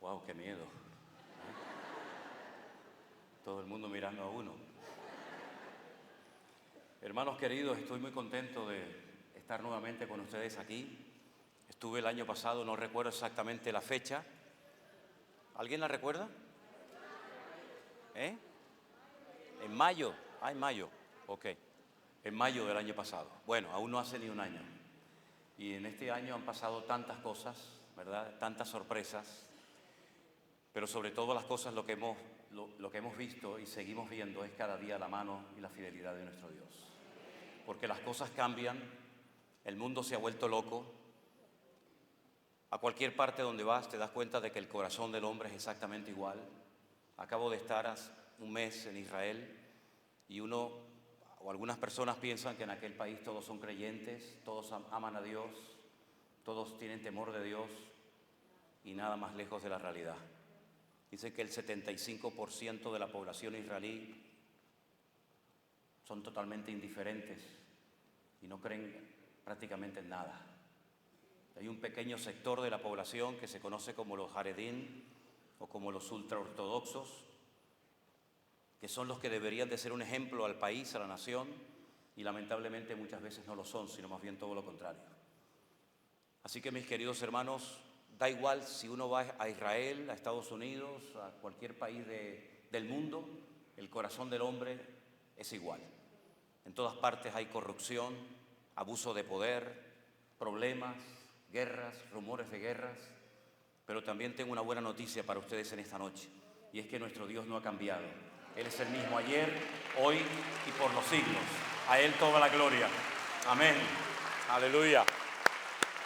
Wow, qué miedo. Todo el mundo mirando a uno. Hermanos queridos, estoy muy contento de estar nuevamente con ustedes aquí. Estuve el año pasado, no recuerdo exactamente la fecha. ¿Alguien la recuerda? ¿Eh? En mayo. Ah, en mayo. Ok. En mayo del año pasado. Bueno, aún no hace ni un año. Y en este año han pasado tantas cosas, ¿verdad? Tantas sorpresas. Pero sobre todo las cosas, lo que hemos visto y seguimos viendo es cada día la mano y la fidelidad de nuestro Dios. Porque las cosas cambian, el mundo se ha vuelto loco. A cualquier parte donde vas te das cuenta de que el corazón del hombre es exactamente igual. Acabo de estar hace un mes en Israel y algunas personas piensan que en aquel país todos son creyentes, todos aman a Dios, todos tienen temor de Dios y nada más lejos de la realidad. Dice que el 75% de la población israelí son totalmente indiferentes y no creen prácticamente en nada. Hay un pequeño sector de la población que se conoce como los Haredim o como los ultraortodoxos, que son los que deberían de ser un ejemplo al país, a la nación, y lamentablemente muchas veces no lo son, sino más bien todo lo contrario. Así que mis queridos hermanos, da igual si uno va a Israel, a Estados Unidos, a cualquier país del mundo, el corazón del hombre es igual. En todas partes hay corrupción, abuso de poder, problemas, guerras, rumores de guerras, pero también tengo una buena noticia para ustedes en esta noche, y es que nuestro Dios no ha cambiado. Él es el mismo ayer, hoy y por los siglos. A Él toda la gloria. Amén. Aleluya.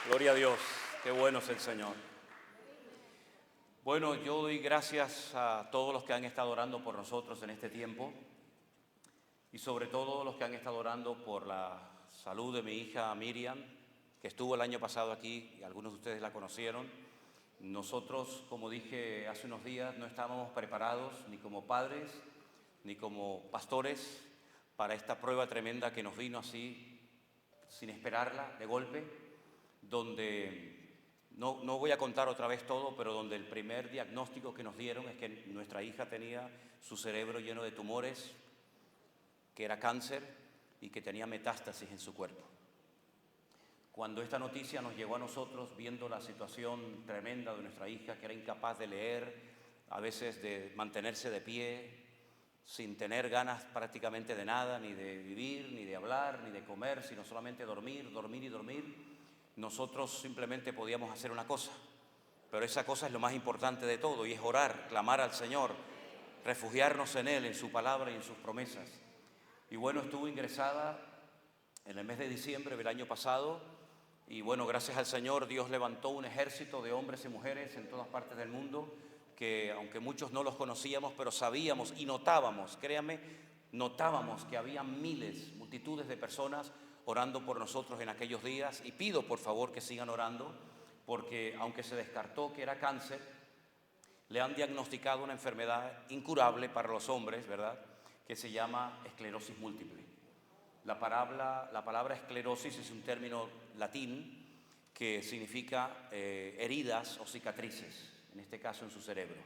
Gloria a Dios. Qué bueno es el Señor. Bueno, yo doy gracias a todos los que han estado orando por nosotros en este tiempo y sobre todo los que han estado orando por la salud de mi hija Miriam, que estuvo el año pasado aquí y algunos de ustedes la conocieron. Nosotros, como dije hace unos días, no estábamos preparados ni como padres ni como pastores para esta prueba tremenda que nos vino así, sin esperarla, de golpe, donde no voy a contar otra vez todo, pero donde el primer diagnóstico que nos dieron es que nuestra hija tenía su cerebro lleno de tumores, que era cáncer y que tenía metástasis en su cuerpo. Cuando esta noticia nos llegó a nosotros, viendo la situación tremenda de nuestra hija, que era incapaz de leer, a veces de mantenerse de pie, sin tener ganas prácticamente de nada, ni de vivir, ni de hablar, ni de comer, sino solamente dormir, dormir y dormir, nosotros simplemente podíamos hacer una cosa, pero esa cosa es lo más importante de todo, y es orar, clamar al Señor, refugiarnos en Él, en su palabra y en sus promesas. Y bueno, estuvo ingresada en el mes de diciembre del año pasado, y bueno, gracias al Señor, Dios levantó un ejército de hombres y mujeres en todas partes del mundo, que aunque muchos no los conocíamos, pero sabíamos y notábamos, créanme, notábamos que había miles, multitudes de personas orando por nosotros en aquellos días, y pido por favor que sigan orando, porque aunque se descartó que era cáncer, le han diagnosticado una enfermedad incurable para los hombres, ¿verdad?, que se llama esclerosis múltiple. La palabra esclerosis es un término latín que significa heridas o cicatrices, en este caso en su cerebro.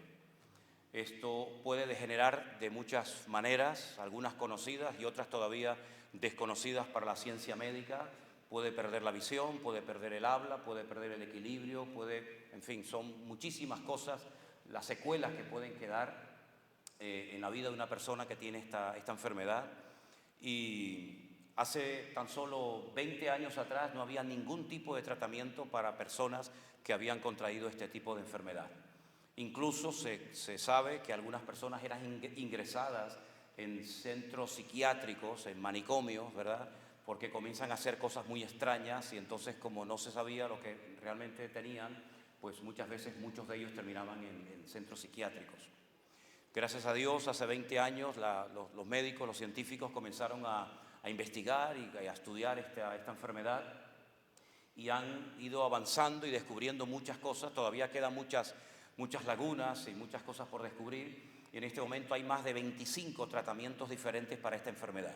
Esto puede degenerar de muchas maneras, algunas conocidas y otras todavía desconocidas para la ciencia médica. Puede perder la visión, puede perder el habla, puede perder el equilibrio, en fin, son muchísimas cosas las secuelas que pueden quedar en la vida de una persona que tiene esta enfermedad. Y hace tan solo 20 años atrás no había ningún tipo de tratamiento para personas que habían contraído este tipo de enfermedad. Incluso se sabe que algunas personas eran ingresadas en centros psiquiátricos, en manicomios, ¿verdad?, porque comienzan a hacer cosas muy extrañas, y entonces, como no se sabía lo que realmente tenían, pues muchas veces muchos de ellos terminaban en centros psiquiátricos. Gracias a Dios, hace 20 años los médicos, los científicos comenzaron a investigar y a estudiar esta enfermedad, y han ido avanzando y descubriendo muchas cosas. Todavía quedan muchas lagunas y muchas cosas por descubrir, y en este momento hay más de 25 tratamientos diferentes para esta enfermedad.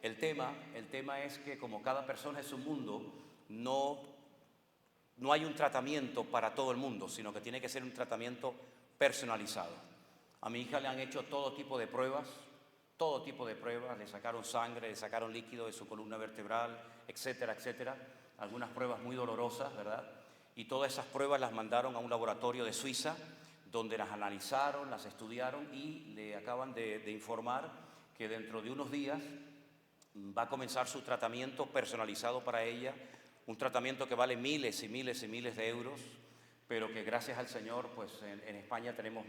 El tema es que como cada persona es un mundo, no hay un tratamiento para todo el mundo, sino que tiene que ser un tratamiento personalizado. A mi hija le han hecho todo tipo de pruebas, le sacaron sangre, le sacaron líquido de su columna vertebral, etcétera, etcétera. Algunas pruebas muy dolorosas, ¿verdad? Y todas esas pruebas las mandaron a un laboratorio de Suiza, donde las analizaron, las estudiaron y le acaban de informar que dentro de unos días va a comenzar su tratamiento personalizado para ella, un tratamiento que vale miles y miles y miles de euros, pero que gracias al Señor, pues en España tenemos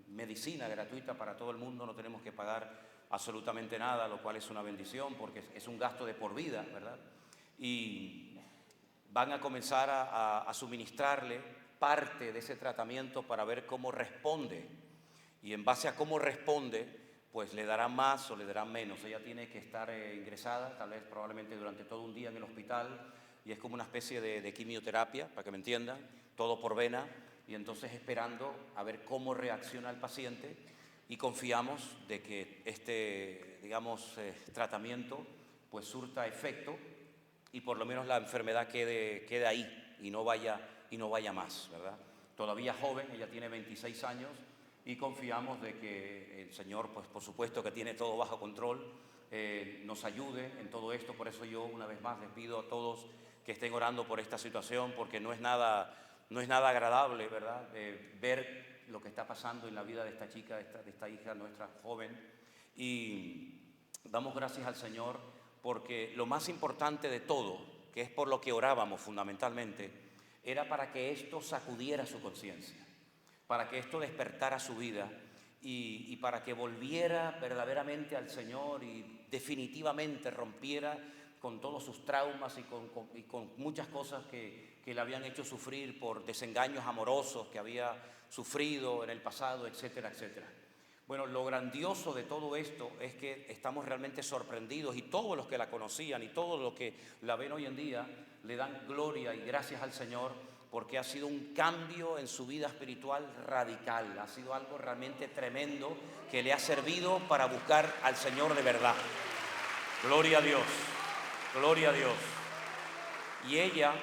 medicina gratuita para todo el mundo, no tenemos que pagar absolutamente nada, lo cual es una bendición porque es un gasto de por vida, ¿verdad? Y van a comenzar a suministrarle parte de ese tratamiento para ver cómo responde, y en base a cómo responde, pues le darán más o le darán menos. Ella tiene que estar ingresada, tal vez probablemente durante todo un día en el hospital, y es como una especie de quimioterapia, para que me entiendan, todo por vena, y entonces esperando a ver cómo reacciona el paciente, y confiamos de que este, digamos, tratamiento pues surta efecto y por lo menos la enfermedad quede ahí y no vaya más, ¿verdad? Todavía joven, ella tiene 26 años, y confiamos de que el Señor, pues por supuesto que tiene todo bajo control, nos ayude en todo esto. Por eso yo una vez más les pido a todos que estén orando por esta situación, porque no es nada agradable, ¿verdad? Ver lo que está pasando en la vida de esta chica, de esta hija nuestra joven, y damos gracias al Señor porque lo más importante de todo, que es por lo que orábamos fundamentalmente, era para que esto sacudiera su conciencia, para que esto despertara su vida y para que volviera verdaderamente al Señor y definitivamente rompiera con todos sus traumas y con muchas cosas que le habían hecho sufrir por desengaños amorosos que había sufrido en el pasado, etcétera, etcétera. Bueno, lo grandioso de todo esto es que estamos realmente sorprendidos, y todos los que la conocían y todos los que la ven hoy en día le dan gloria y gracias al Señor, porque ha sido un cambio en su vida espiritual radical, ha sido algo realmente tremendo que le ha servido para buscar al Señor de verdad. Gloria a Dios, gloria a Dios. Y ella,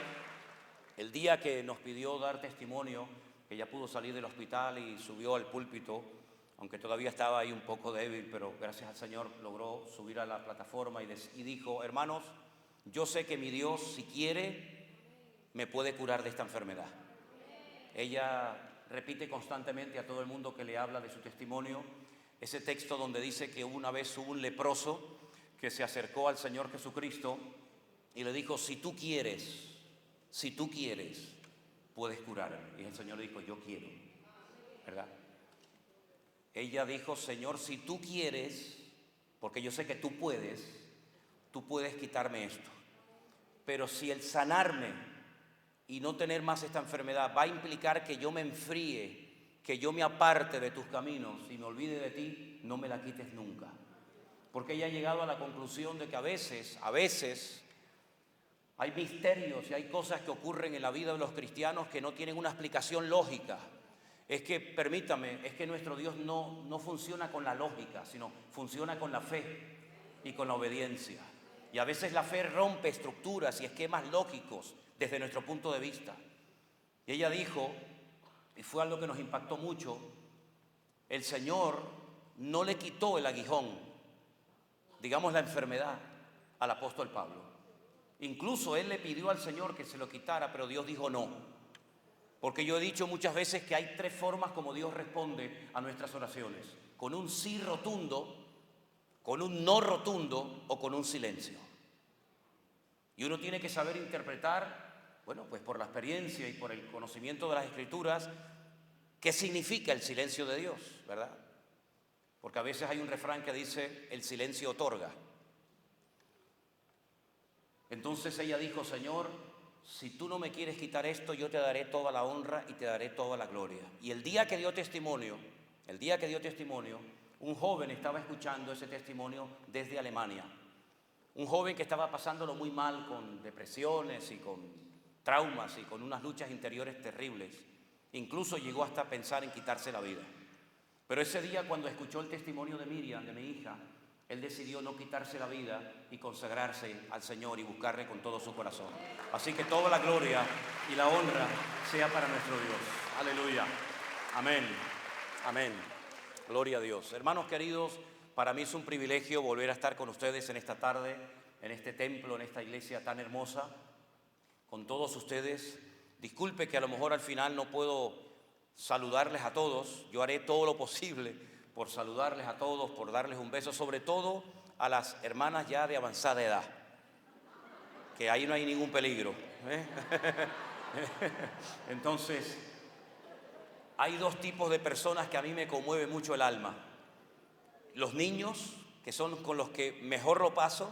el día que nos pidió dar testimonio, que ella pudo salir del hospital y subió al púlpito, aunque todavía estaba ahí un poco débil, pero gracias al Señor logró subir a la plataforma y dijo: hermanos, yo sé que mi Dios, si quiere, me puede curar de esta enfermedad. Ella repite constantemente a todo el mundo que le habla de su testimonio ese texto donde dice que una vez hubo un leproso que se acercó al Señor Jesucristo y le dijo: si tú quieres, puedes curarme. Y el Señor le dijo: yo quiero, ¿verdad? Ella dijo: Señor, si tú quieres, porque yo sé que tú puedes quitarme esto. Pero si el sanarme y no tener más esta enfermedad va a implicar que yo me enfríe, que yo me aparte de tus caminos y me olvide de ti, no me la quites nunca. Porque ella ha llegado a la conclusión de que a veces hay misterios y hay cosas que ocurren en la vida de los cristianos que no tienen una explicación lógica. Es que, permítame, es que nuestro Dios no funciona con la lógica, sino funciona con la fe y con la obediencia. Y a veces la fe rompe estructuras y esquemas lógicos desde nuestro punto de vista. Y ella dijo, y fue algo que nos impactó mucho: el Señor no le quitó el aguijón, digamos la enfermedad, al apóstol Pablo. Incluso él le pidió al Señor que se lo quitara, pero Dios dijo no. Porque yo he dicho muchas veces que hay tres formas como Dios responde a nuestras oraciones: con un sí rotundo, con un no rotundo o con un silencio. Y uno tiene que saber interpretar, bueno, pues por la experiencia y por el conocimiento de las Escrituras, qué significa el silencio de Dios, ¿verdad? Porque a veces hay un refrán que dice: el silencio otorga. Entonces ella dijo: Señor, si tú no me quieres quitar esto, yo te daré toda la honra y te daré toda la gloria. Y el día que dio testimonio, un joven estaba escuchando ese testimonio desde Alemania. Un joven que estaba pasándolo muy mal, con depresiones y con traumas y con unas luchas interiores terribles. Incluso llegó hasta pensar en quitarse la vida. Pero ese día, cuando escuchó el testimonio de Miriam, de mi hija, Él decidió no quitarse la vida y consagrarse al Señor y buscarle con todo su corazón. Así que toda la gloria y la honra sea para nuestro Dios. Aleluya. Amén. Amén. Gloria a Dios. Hermanos queridos, para mí es un privilegio volver a estar con ustedes en esta tarde, en este templo, en esta iglesia tan hermosa, con todos ustedes. Disculpe que a lo mejor al final no puedo saludarles a todos. Yo haré todo lo posible por saludarles a todos, por darles un beso, sobre todo a las hermanas ya de avanzada edad, que ahí no hay ningún peligro, ¿eh? Entonces, hay dos tipos de personas que a mí me conmueve mucho el alma. Los niños, que son con los que mejor lo paso,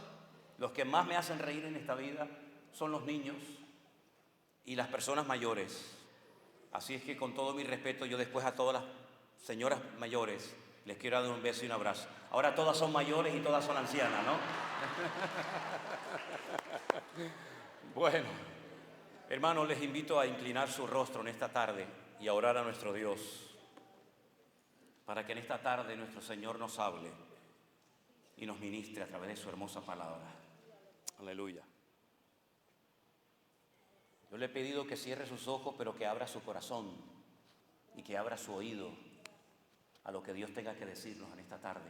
los que más me hacen reír en esta vida, son los niños y las personas mayores. Así es que con todo mi respeto, yo después a todas las señoras mayores les quiero dar un beso y un abrazo. Ahora todas son mayores y todas son ancianas, ¿no? Bueno, hermanos, les invito a inclinar su rostro en esta tarde y a orar a nuestro Dios, para que en esta tarde nuestro Señor nos hable y nos ministre a través de su hermosa palabra. Aleluya. Yo le he pedido que cierre sus ojos, pero que abra su corazón y que abra su oído a lo que Dios tenga que decirnos en esta tarde.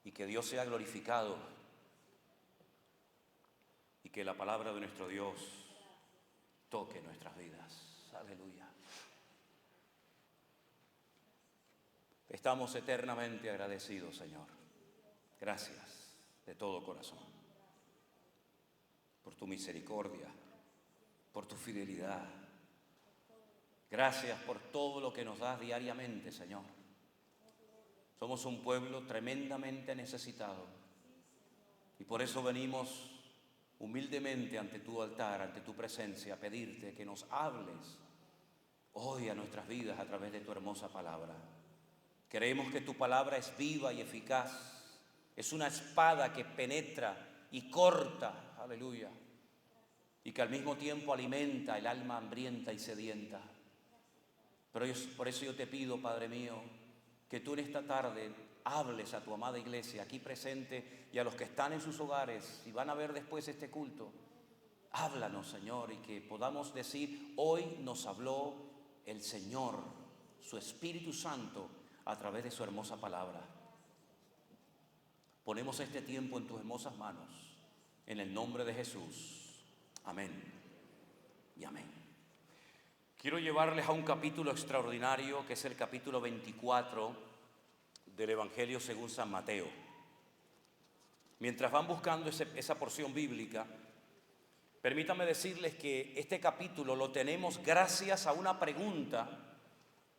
Y que Dios sea glorificado y que la palabra de nuestro Dios toque nuestras vidas. Aleluya. Estamos eternamente agradecidos, Señor. Gracias de todo corazón por tu misericordia, por tu fidelidad. Gracias por todo lo que nos das diariamente, Señor. Somos un pueblo tremendamente necesitado y por eso venimos humildemente ante tu altar, ante tu presencia, a pedirte que nos hables hoy a nuestras vidas a través de tu hermosa palabra. Creemos que tu palabra es viva y eficaz, es una espada que penetra y corta, aleluya, y que al mismo tiempo alimenta el alma hambrienta y sedienta. Pero por eso yo te pido, Padre mío, que tú en esta tarde hables a tu amada iglesia aquí presente y a los que están en sus hogares y van a ver después este culto. Háblanos, Señor, y que podamos decir: hoy nos habló el Señor, su Espíritu Santo, a través de su hermosa palabra. Ponemos este tiempo en tus hermosas manos, en el nombre de Jesús. Amén y amén. Quiero llevarles a un capítulo extraordinario, que es el capítulo 24 del Evangelio según San Mateo. Mientras van buscando esa porción bíblica, permítanme decirles que este capítulo lo tenemos gracias a una pregunta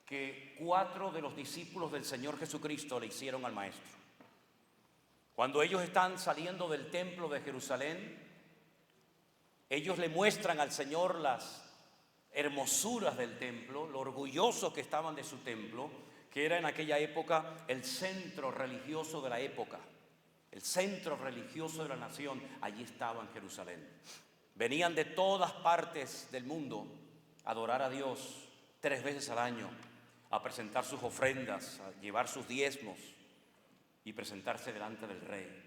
que 4 de los discípulos del Señor Jesucristo le hicieron al Maestro. Cuando ellos están saliendo del templo de Jerusalén, ellos le muestran al Señor las hermosuras del templo, lo orgullosos que estaban de su templo, que era en aquella época el centro religioso de la época, el centro religioso de la nación. Allí estaba en Jerusalén. Venían de todas partes del mundo a adorar a Dios 3 veces al año, a presentar sus ofrendas, a llevar sus diezmos y presentarse delante del rey.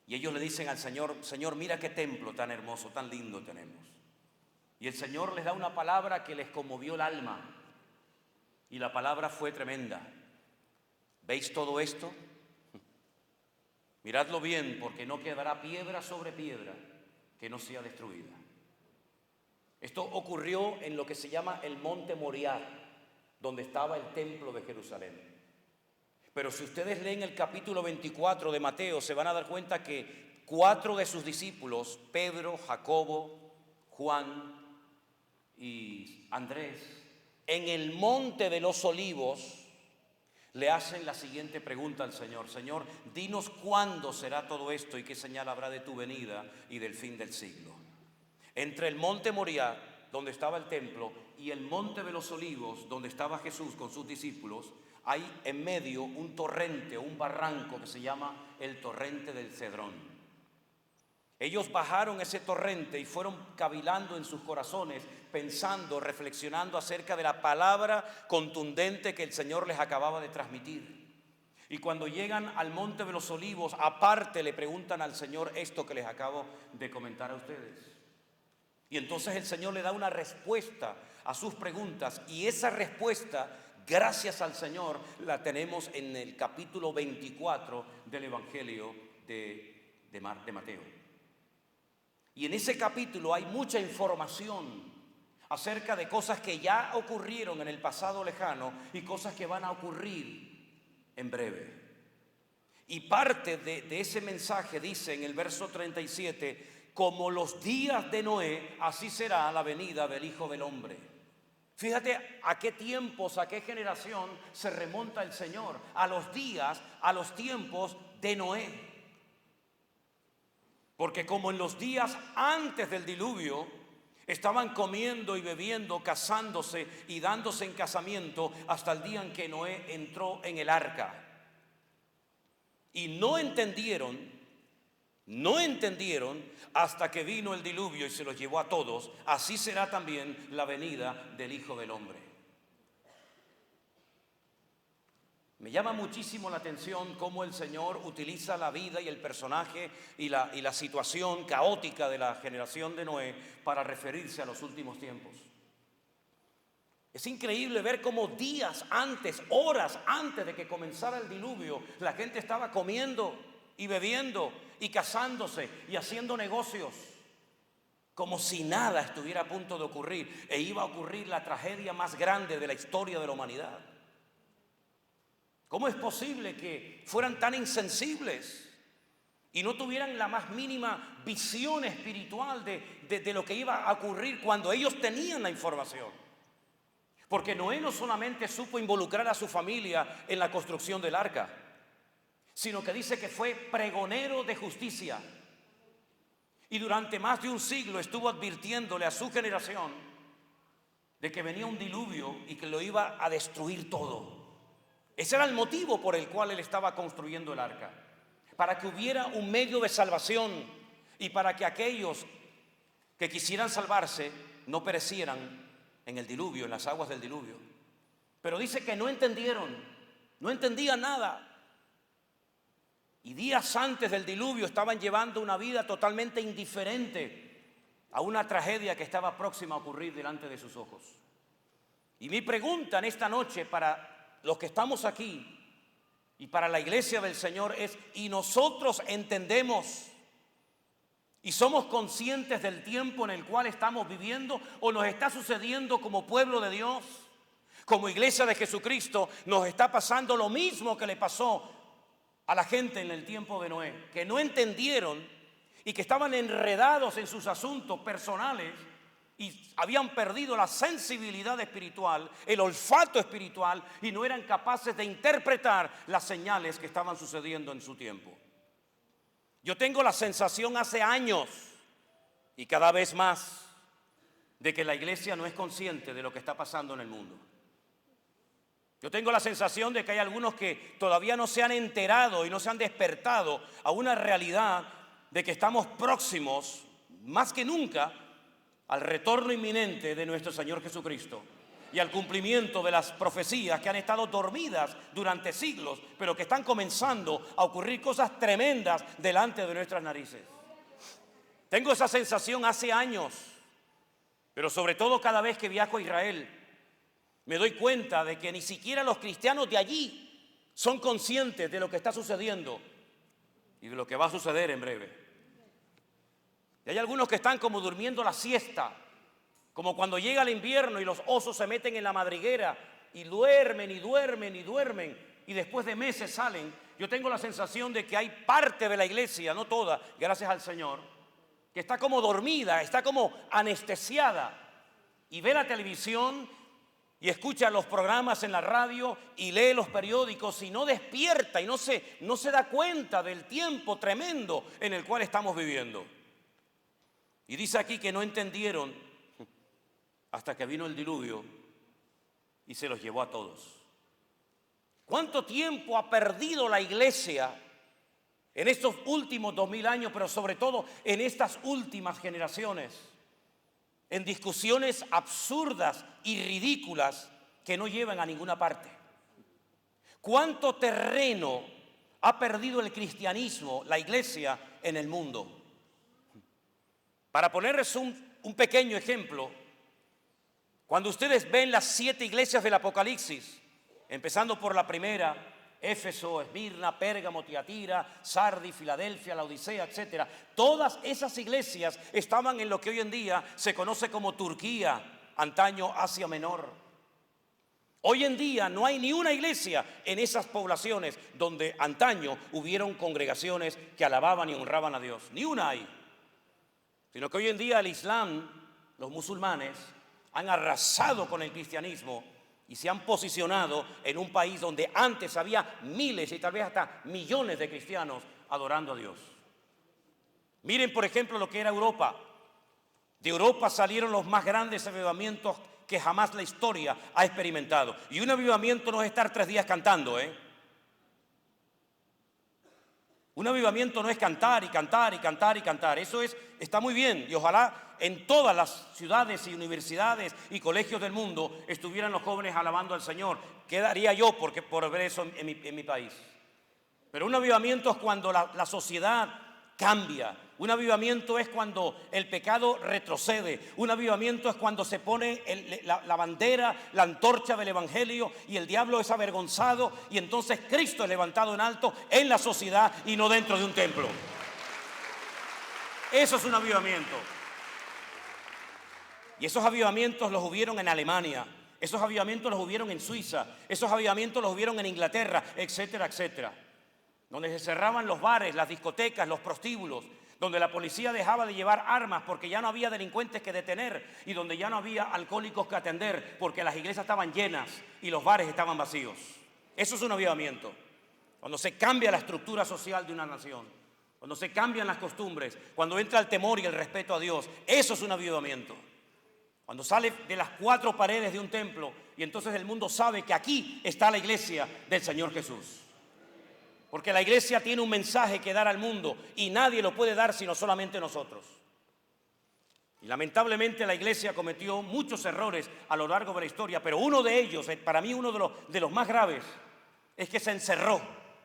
Y ellos le dicen al Señor: Señor, mira qué templo tan hermoso, tan lindo tenemos. Y el Señor les da una palabra que les conmovió el alma. Y la palabra fue tremenda. ¿Veis todo esto? Miradlo bien, porque no quedará piedra sobre piedra que no sea destruida. Esto ocurrió en lo que se llama el Monte Moriah, donde estaba el templo de Jerusalén. Pero si ustedes leen el capítulo 24 de Mateo, se van a dar cuenta que 4 de sus discípulos, Pedro, Jacobo, Juan y Andrés, en el monte de los olivos, le hacen la siguiente pregunta al Señor: Señor, dinos cuándo será todo esto y qué señal habrá de tu venida y del fin del siglo. Entre el monte Moriah, donde estaba el templo, y el monte de los olivos, donde estaba Jesús con sus discípulos, hay en medio un torrente o un barranco que se llama el torrente del Cedrón. Ellos bajaron ese torrente y fueron cavilando en sus corazones, pensando, reflexionando acerca de la palabra contundente que el Señor les acababa de transmitir. Y cuando llegan al Monte de los Olivos, aparte le preguntan al Señor esto que les acabo de comentar a ustedes. Y entonces el Señor le da una respuesta a sus preguntas, y esa respuesta, gracias al Señor, la tenemos en el capítulo 24 del Evangelio de Mateo. Y en ese capítulo hay mucha información acerca de cosas que ya ocurrieron en el pasado lejano y cosas que van a ocurrir en breve. Y parte de ese mensaje dice en el verso 37, como los días de Noé, así será la venida del Hijo del Hombre. Fíjate a qué tiempos, a qué generación se remonta el Señor, a los días, a los tiempos de Noé. Porque como en los días antes del diluvio, estaban comiendo y bebiendo, casándose y dándose en casamiento hasta el día en que Noé entró en el arca. Y no entendieron hasta que vino el diluvio y se los llevó a todos. Así será también la venida del Hijo del Hombre. Me llama muchísimo la atención cómo el Señor utiliza la vida y el personaje y la situación caótica de la generación de Noé para referirse a los últimos tiempos. Es increíble ver cómo días antes, horas antes de que comenzara el diluvio, la gente estaba comiendo y bebiendo y casándose y haciendo negocios, como si nada estuviera a punto de ocurrir, e iba a ocurrir la tragedia más grande de la historia de la humanidad. ¿Cómo es posible que fueran tan insensibles y no tuvieran la más mínima visión espiritual de lo que iba a ocurrir cuando ellos tenían la información? Porque Noé no solamente supo involucrar a su familia en la construcción del arca, sino que dice que fue pregonero de justicia. Y durante más de un siglo estuvo advirtiéndole a su generación de que venía un diluvio y que lo iba a destruir todo. Ese era el motivo por el cual él estaba construyendo el arca, para que hubiera un medio de salvación y para que aquellos que quisieran salvarse no perecieran en el diluvio, en las aguas del diluvio. Pero dice que no entendieron, no entendían nada. Y días antes del diluvio estaban llevando una vida totalmente indiferente a una tragedia que estaba próxima a ocurrir delante de sus ojos. Y mi pregunta en esta noche para los que estamos aquí y para la iglesia del Señor es: ¿y nosotros entendemos y somos conscientes del tiempo en el cual estamos viviendo, o nos está sucediendo como pueblo de Dios, como iglesia de Jesucristo, nos está pasando lo mismo que le pasó a la gente en el tiempo de Noé, que no entendieron y que estaban enredados en sus asuntos personales y habían perdido la sensibilidad espiritual, el olfato espiritual, y no eran capaces de interpretar las señales que estaban sucediendo en su tiempo? Yo tengo la sensación hace años y cada vez más de que la iglesia no es consciente de lo que está pasando en el mundo. Yo tengo la sensación de que hay algunos que todavía no se han enterado y no se han despertado a una realidad de que estamos próximos, más que nunca, al retorno inminente de nuestro Señor Jesucristo y al cumplimiento de las profecías que han estado dormidas durante siglos, pero que están comenzando a ocurrir cosas tremendas delante de nuestras narices. Tengo esa sensación hace años, pero sobre todo cada vez que viajo a Israel, me doy cuenta de que ni siquiera los cristianos de allí son conscientes de lo que está sucediendo y de lo que va a suceder en breve. Y hay algunos que están como durmiendo la siesta, como cuando llega el invierno y los osos se meten en la madriguera y duermen y duermen y duermen, y después de meses salen. Yo tengo la sensación de que hay parte de la iglesia, no toda, gracias al Señor, que está como dormida, está como anestesiada, y ve la televisión y escucha los programas en la radio y lee los periódicos y no despierta y no se da cuenta del tiempo tremendo en el cual estamos viviendo. Y dice aquí que no entendieron hasta que vino el diluvio y se los llevó a todos. ¿Cuánto tiempo ha perdido la iglesia en estos últimos 2000 años, pero sobre todo en estas últimas generaciones, en discusiones absurdas y ridículas que no llevan a ninguna parte? ¿Cuánto terreno ha perdido el cristianismo, la iglesia, en el mundo? Para ponerles un pequeño ejemplo, cuando ustedes ven las 7 iglesias del Apocalipsis, empezando por la primera, Éfeso, Esmirna, Pérgamo, Tiatira, Sardis, Filadelfia, Laodicea, etc. Todas esas iglesias estaban en lo que hoy en día se conoce como Turquía, antaño Asia Menor. Hoy en día no hay ni una iglesia en esas poblaciones donde antaño hubieron congregaciones que alababan y honraban a Dios. Ni una hay. Sino que hoy en día el Islam, los musulmanes, han arrasado con el cristianismo y se han posicionado en un país donde antes había miles y tal vez hasta millones de cristianos adorando a Dios. Miren, por ejemplo, lo que era Europa. De Europa salieron los más grandes avivamientos que jamás la historia ha experimentado. Y un avivamiento no es estar 3 días cantando, Un avivamiento no es cantar y cantar y cantar y cantar. Eso está muy bien y ojalá en todas las ciudades y universidades y colegios del mundo estuvieran los jóvenes alabando al Señor. ¿Qué daría yo por ver eso en mi país? Pero un avivamiento es cuando la sociedad cambia. Un avivamiento es cuando el pecado retrocede. Un avivamiento es cuando se pone la bandera, la antorcha del evangelio y el diablo es avergonzado y entonces Cristo es levantado en alto en la sociedad y no dentro de un templo. Eso es un avivamiento. Y esos avivamientos los hubieron en Alemania, esos avivamientos los hubieron en Suiza, esos avivamientos los hubieron en Inglaterra, etcétera, etcétera. Donde se cerraban los bares, las discotecas, los prostíbulos, donde la policía dejaba de llevar armas porque ya no había delincuentes que detener y donde ya no había alcohólicos que atender porque las iglesias estaban llenas y los bares estaban vacíos. Eso es un avivamiento. Cuando se cambia la estructura social de una nación, cuando se cambian las costumbres, cuando entra el temor y el respeto a Dios, eso es un avivamiento. Cuando sale de las 4 paredes de un templo y entonces el mundo sabe que aquí está la iglesia del Señor Jesús. Porque la iglesia tiene un mensaje que dar al mundo y nadie lo puede dar sino solamente nosotros. Y lamentablemente la iglesia cometió muchos errores a lo largo de la historia, pero uno de ellos, para mí uno de los más graves, es que se encerró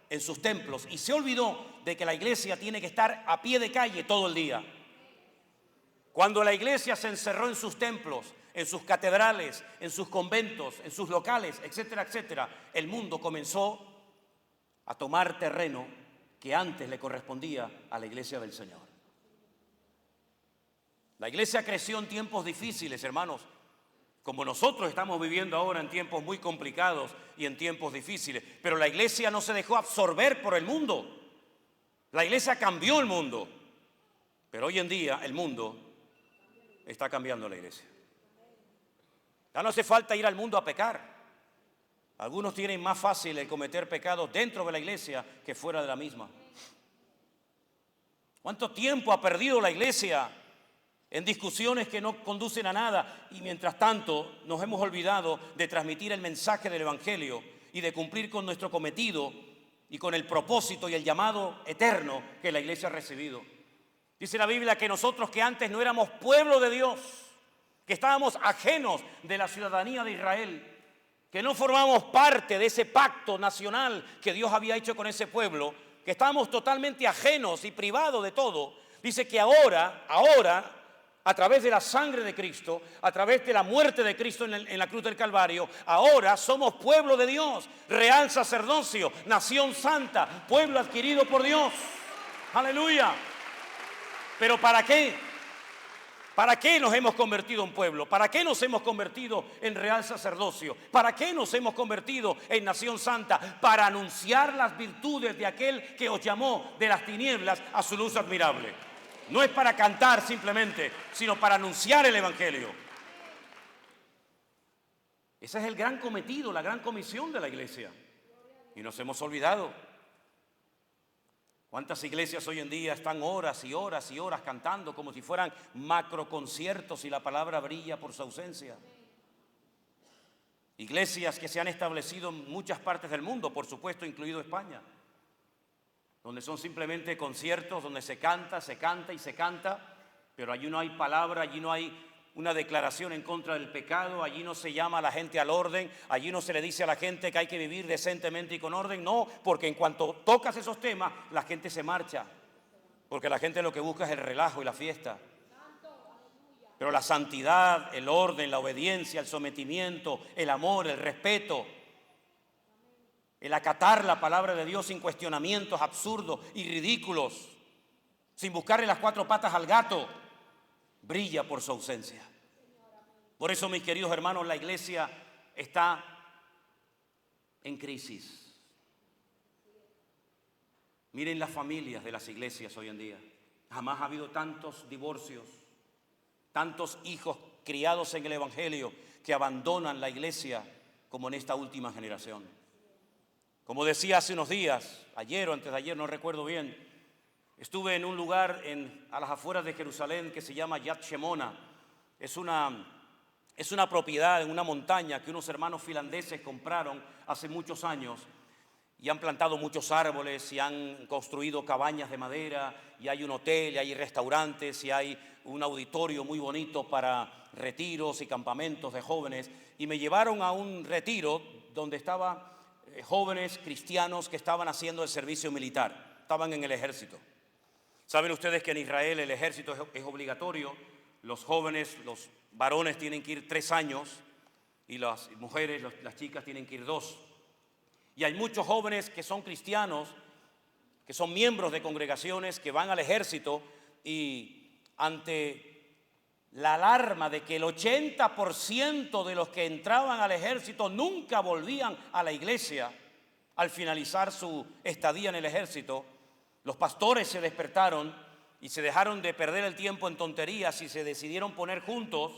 en sus templos y se olvidó de que la iglesia tiene que estar a pie de calle todo el día. Cuando la iglesia se encerró en sus templos, en sus catedrales, en sus conventos, en sus locales, etcétera, etcétera, el mundo comenzó a tomar terreno que antes le correspondía a la iglesia del Señor. La iglesia creció en tiempos difíciles, hermanos, como nosotros estamos viviendo ahora en tiempos muy complicados y en tiempos difíciles, pero la iglesia no se dejó absorber por el mundo. La iglesia cambió el mundo, pero hoy en día el mundo está cambiando la iglesia. Ya no hace falta ir al mundo a pecar. Algunos tienen más fácil el cometer pecados dentro de la iglesia que fuera de la misma. ¿Cuánto tiempo ha perdido la iglesia en discusiones que no conducen a nada? Y mientras tanto nos hemos olvidado de transmitir el mensaje del evangelio y de cumplir con nuestro cometido y con el propósito y el llamado eterno que la iglesia ha recibido. Dice la Biblia que nosotros que antes no éramos pueblo de Dios, que estábamos ajenos de la ciudadanía de Israel, que no formamos parte de ese pacto nacional que Dios había hecho con ese pueblo, que estábamos totalmente ajenos y privados de todo. Dice que ahora, a través de la sangre de Cristo, a través de la muerte de Cristo en la cruz del Calvario, ahora somos pueblo de Dios, real sacerdocio, nación santa, pueblo adquirido por Dios. ¡Aleluya! ¿Pero para qué? ¿Para qué nos hemos convertido en pueblo? ¿Para qué nos hemos convertido en real sacerdocio? ¿Para qué nos hemos convertido en nación santa? Para anunciar las virtudes de aquel que os llamó de las tinieblas a su luz admirable. No es para cantar simplemente, sino para anunciar el evangelio. Ese es el gran cometido, la gran comisión de la iglesia. Y nos hemos olvidado. ¿Cuántas iglesias hoy en día están horas y horas y horas cantando como si fueran macroconciertos y la palabra brilla por su ausencia? Iglesias que se han establecido en muchas partes del mundo, por supuesto, incluido España, donde son simplemente conciertos donde se canta y se canta, pero allí no hay palabra, allí no hay una declaración en contra del pecado, allí no se llama a la gente al orden, allí no se le dice a la gente que hay que vivir decentemente y con orden, no, porque en cuanto tocas esos temas, la gente se marcha, porque la gente lo que busca es el relajo y la fiesta. Pero la santidad, el orden, la obediencia, el sometimiento, el amor, el respeto, el acatar la palabra de Dios sin cuestionamientos absurdos y ridículos, sin buscarle las cuatro patas al gato, brilla por su ausencia. Por eso, mis queridos hermanos, la iglesia está en crisis. Miren las familias de las iglesias hoy en día. Jamás ha habido tantos divorcios, tantos hijos criados en el evangelio que abandonan la iglesia como en esta última generación. Como decía hace unos días, ayer o antes de ayer, no recuerdo bien, estuve en un lugar a las afueras de Jerusalén que se llama Yad Shemona. Es una propiedad en una montaña que unos hermanos finlandeses compraron hace muchos años y han plantado muchos árboles y han construido cabañas de madera y hay un hotel y hay restaurantes y hay un auditorio muy bonito para retiros y campamentos de jóvenes. Y me llevaron a un retiro donde estaban jóvenes cristianos que estaban haciendo el servicio militar, estaban en el ejército. Saben ustedes que en Israel el ejército es obligatorio, los jóvenes, los varones tienen que ir 3 años y las mujeres, las chicas tienen que ir 2. Y hay muchos jóvenes que son cristianos, que son miembros de congregaciones, que van al ejército y ante la alarma de que el 80% de los que entraban al ejército nunca volvían a la iglesia al finalizar su estadía en el ejército, los pastores se despertaron y se dejaron de perder el tiempo en tonterías y se decidieron poner juntos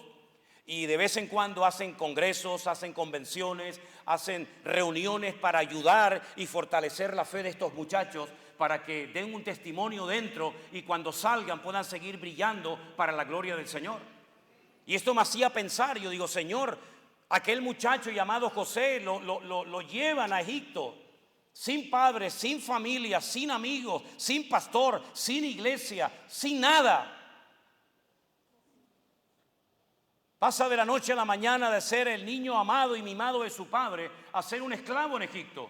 y de vez en cuando hacen congresos, hacen convenciones, hacen reuniones para ayudar y fortalecer la fe de estos muchachos para que den un testimonio dentro y cuando salgan puedan seguir brillando para la gloria del Señor. Y esto me hacía pensar, yo digo, Señor, aquel muchacho llamado José lo llevan a Egipto, sin padres, sin familia, sin amigos, sin pastor, sin iglesia, sin nada. Pasa de la noche a la mañana de ser el niño amado y mimado de su padre a ser un esclavo en Egipto.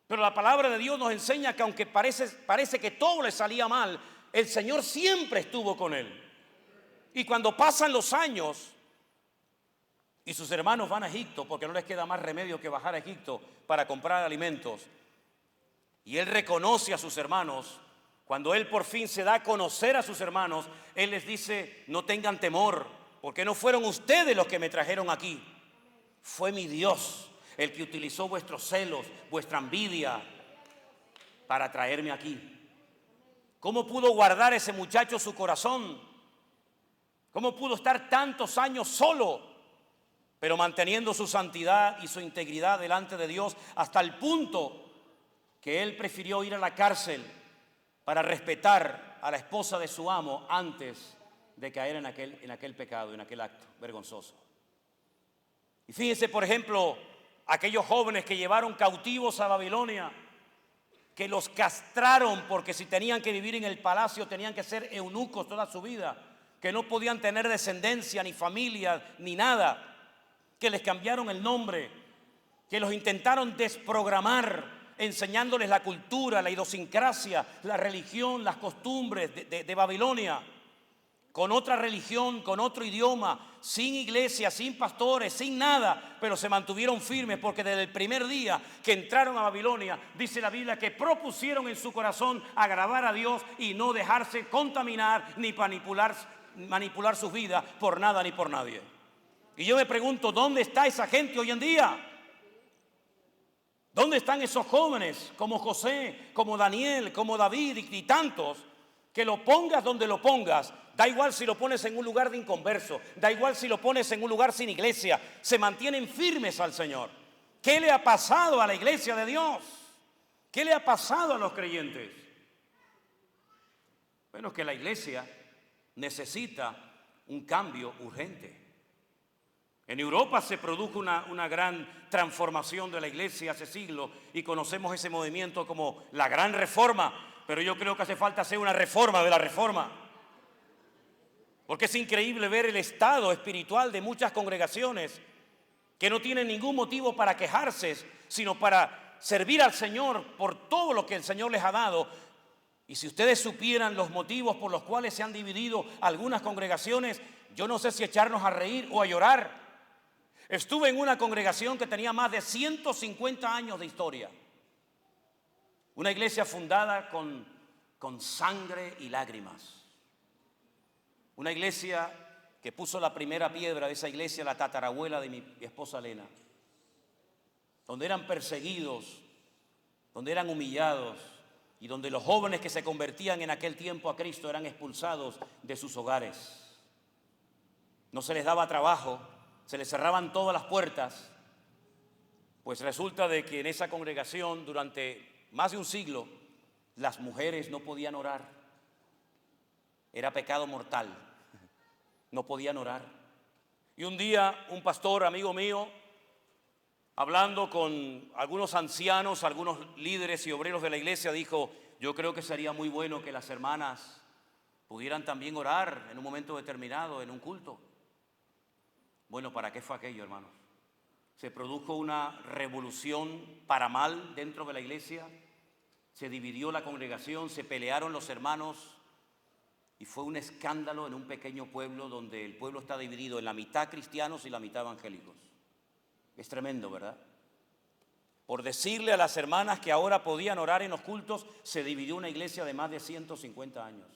Pero la palabra de Dios nos enseña que aunque parece que todo le salía mal, el Señor siempre estuvo con él. Y cuando pasan los años y sus hermanos van a Egipto, porque no les queda más remedio que bajar a Egipto para comprar alimentos, y él reconoce a sus hermanos, cuando él por fin se da a conocer a sus hermanos, él les dice, no tengan temor, porque no fueron ustedes los que me trajeron aquí, fue mi Dios el que utilizó vuestros celos, vuestra envidia para traerme aquí. ¿Cómo pudo guardar ese muchacho su corazón? ¿Cómo pudo estar tantos años solo, pero manteniendo su santidad y su integridad delante de Dios hasta el punto que él prefirió ir a la cárcel para respetar a la esposa de su amo antes de caer en aquel pecado, en aquel acto vergonzoso? Y fíjense, por ejemplo, aquellos jóvenes que llevaron cautivos a Babilonia, que los castraron porque si tenían que vivir en el palacio tenían que ser eunucos toda su vida, que no podían tener descendencia, ni familia, ni nada, que les cambiaron el nombre, que los intentaron desprogramar, enseñándoles la cultura, la idiosincrasia, la religión, las costumbres de Babilonia, con otra religión, con otro idioma, sin iglesia, sin pastores, sin nada, pero se mantuvieron firmes porque desde el primer día que entraron a Babilonia, dice la Biblia que propusieron en su corazón agradar a Dios y no dejarse contaminar ni manipular sus vidas por nada ni por nadie. Y yo me pregunto, ¿dónde está esa gente hoy en día? ¿Dónde están esos jóvenes como José, como Daniel, como David y tantos? Que lo pongas donde lo pongas, da igual si lo pones en un lugar de inconverso, da igual si lo pones en un lugar sin iglesia, se mantienen firmes al Señor. ¿Qué le ha pasado a la iglesia de Dios? ¿Qué le ha pasado a los creyentes? Bueno, que la iglesia necesita un cambio urgente. En Europa se produjo una gran transformación de la iglesia hace siglos y conocemos ese movimiento como la Gran Reforma, pero yo creo que hace falta hacer una reforma de la reforma. Porque es increíble ver el estado espiritual de muchas congregaciones que no tienen ningún motivo para quejarse, sino para servir al Señor por todo lo que el Señor les ha dado. Y si ustedes supieran los motivos por los cuales se han dividido algunas congregaciones, yo no sé si echarnos a reír o a llorar. Estuve en una congregación que tenía más de 150 años de historia. Una iglesia fundada con sangre y lágrimas. Una iglesia que puso la primera piedra de esa iglesia, la tatarabuela de mi esposa Elena. Donde eran perseguidos, donde eran humillados y donde los jóvenes que se convertían en aquel tiempo a Cristo eran expulsados de sus hogares. No se les daba trabajo, se les cerraban todas las puertas, pues resulta de que en esa congregación durante más de un siglo las mujeres no podían orar. Era pecado mortal, no podían orar. Y un día un pastor, amigo mío, hablando con algunos ancianos, algunos líderes y obreros de la iglesia, dijo: yo creo que sería muy bueno que las hermanas pudieran también orar en un momento determinado, en un culto. Bueno, ¿para qué fue aquello, hermanos? Se produjo una revolución para mal dentro de la iglesia, se dividió la congregación, se pelearon los hermanos y fue un escándalo en un pequeño pueblo donde el pueblo está dividido en la mitad cristianos y la mitad evangélicos. Es tremendo, ¿verdad? Por decirle a las hermanas que ahora podían orar en los cultos, se dividió una iglesia de más de 150 años.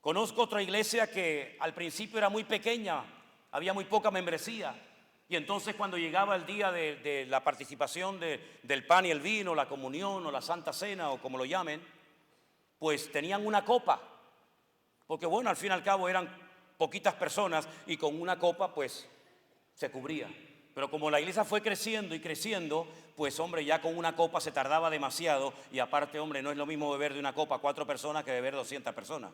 Conozco otra iglesia que al principio era muy pequeña, había muy poca membresía. Y entonces cuando llegaba el día de la participación del pan y el vino, la comunión o la Santa Cena o como lo llamen, pues tenían una copa. Porque bueno, al fin y al cabo eran poquitas personas y con una copa pues se cubría. Pero como la iglesia fue creciendo y creciendo, pues hombre, ya con una copa se tardaba demasiado. Y aparte, hombre, no es lo mismo beber de una copa 4 personas que beber 200 personas.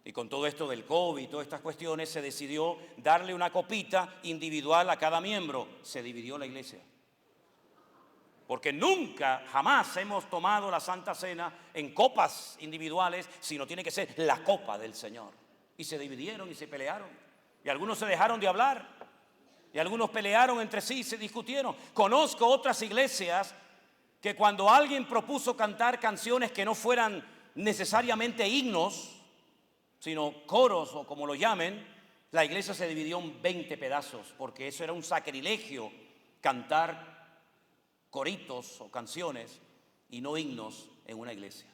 Y con todo esto del COVID y todas estas cuestiones, se decidió darle una copita individual a cada miembro. Se dividió la iglesia. Porque nunca, jamás hemos tomado la Santa Cena en copas individuales, sino tiene que ser la copa del Señor. Y se dividieron y se pelearon. Y algunos se dejaron de hablar. Y algunos pelearon entre sí y se discutieron. Conozco otras iglesias que cuando alguien propuso cantar canciones que no fueran necesariamente himnos, sino coros o como lo llamen, la iglesia se dividió en 20 pedazos, porque eso era un sacrilegio, cantar coritos o canciones y no himnos en una iglesia.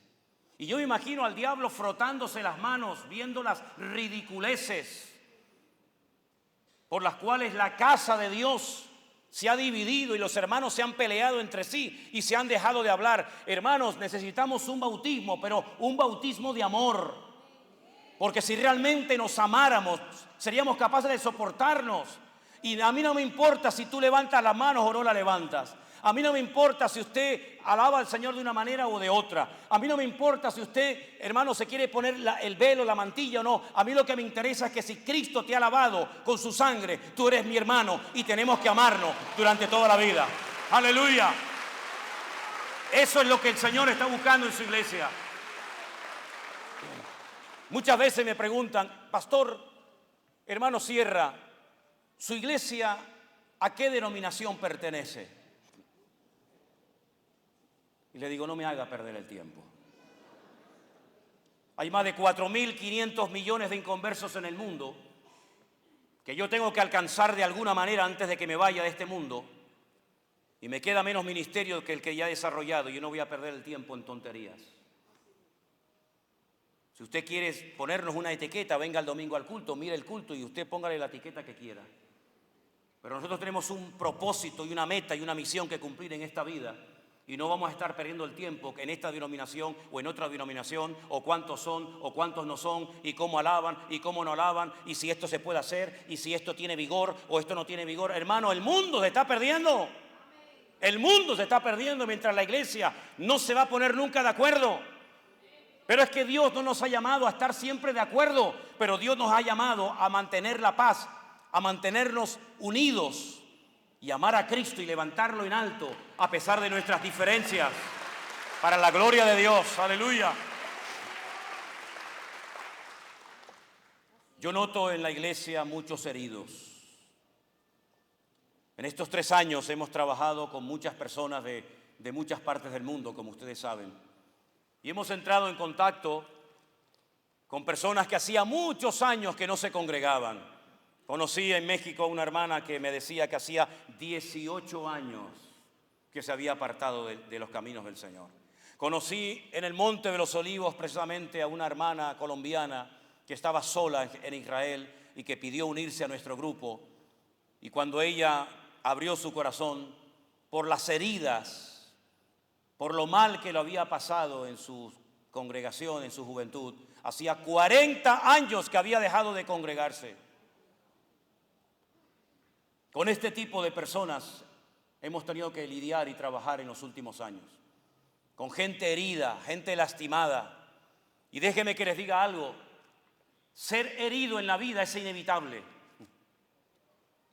Y yo me imagino al diablo frotándose las manos, viendo las ridiculeces por las cuales la casa de Dios se ha dividido y los hermanos se han peleado entre sí y se han dejado de hablar. Hermanos, necesitamos un bautismo, pero un bautismo de amor. Porque si realmente nos amáramos, seríamos capaces de soportarnos. Y a mí no me importa si tú levantas las manos o no las levantas. A mí no me importa si usted alaba al Señor de una manera o de otra. A mí no me importa si usted, hermano, se quiere poner el velo, la mantilla o no. A mí lo que me interesa es que si Cristo te ha lavado con su sangre, tú eres mi hermano y tenemos que amarnos durante toda la vida. ¡Aleluya! Eso es lo que el Señor está buscando en su iglesia. Muchas veces me preguntan: pastor, hermano Sierra, ¿su iglesia a qué denominación pertenece? Y le digo: no me haga perder el tiempo. Hay más de 4.500 millones de inconversos en el mundo que yo tengo que alcanzar de alguna manera antes de que me vaya de este mundo. Y me queda menos ministerio que el que ya he desarrollado. Yo no voy a perder el tiempo en tonterías. Si usted quiere ponernos una etiqueta, venga el domingo al culto, mire el culto y usted póngale la etiqueta que quiera. Pero nosotros tenemos un propósito y una meta y una misión que cumplir en esta vida. Y no vamos a estar perdiendo el tiempo en esta denominación o en otra denominación, o cuántos son o cuántos no son, y cómo alaban y cómo no alaban, y si esto se puede hacer, y si esto tiene vigor o esto no tiene vigor. Hermano, el mundo se está perdiendo. El mundo se está perdiendo mientras la iglesia no se va a poner nunca de acuerdo. Pero es que Dios no nos ha llamado a estar siempre de acuerdo, pero Dios nos ha llamado a mantener la paz, a mantenernos unidos y amar a Cristo y levantarlo en alto a pesar de nuestras diferencias, para la gloria de Dios. Aleluya. Yo noto en la iglesia muchos heridos. En estos 3 años hemos trabajado con muchas personas de muchas partes del mundo, como ustedes saben. Y hemos entrado en contacto con personas que hacía muchos años que no se congregaban. Conocí en México una hermana que me decía que hacía 18 años que se había apartado de los caminos del Señor. Conocí en el Monte de los Olivos precisamente a una hermana colombiana que estaba sola en Israel y que pidió unirse a nuestro grupo. Y cuando ella abrió su corazón por las heridas, por lo mal que lo había pasado en su congregación, en su juventud, hacía 40 años que había dejado de congregarse. Con este tipo de personas hemos tenido que lidiar y trabajar en los últimos años. Con gente herida, gente lastimada. Y déjenme que les diga algo, ser herido en la vida es inevitable.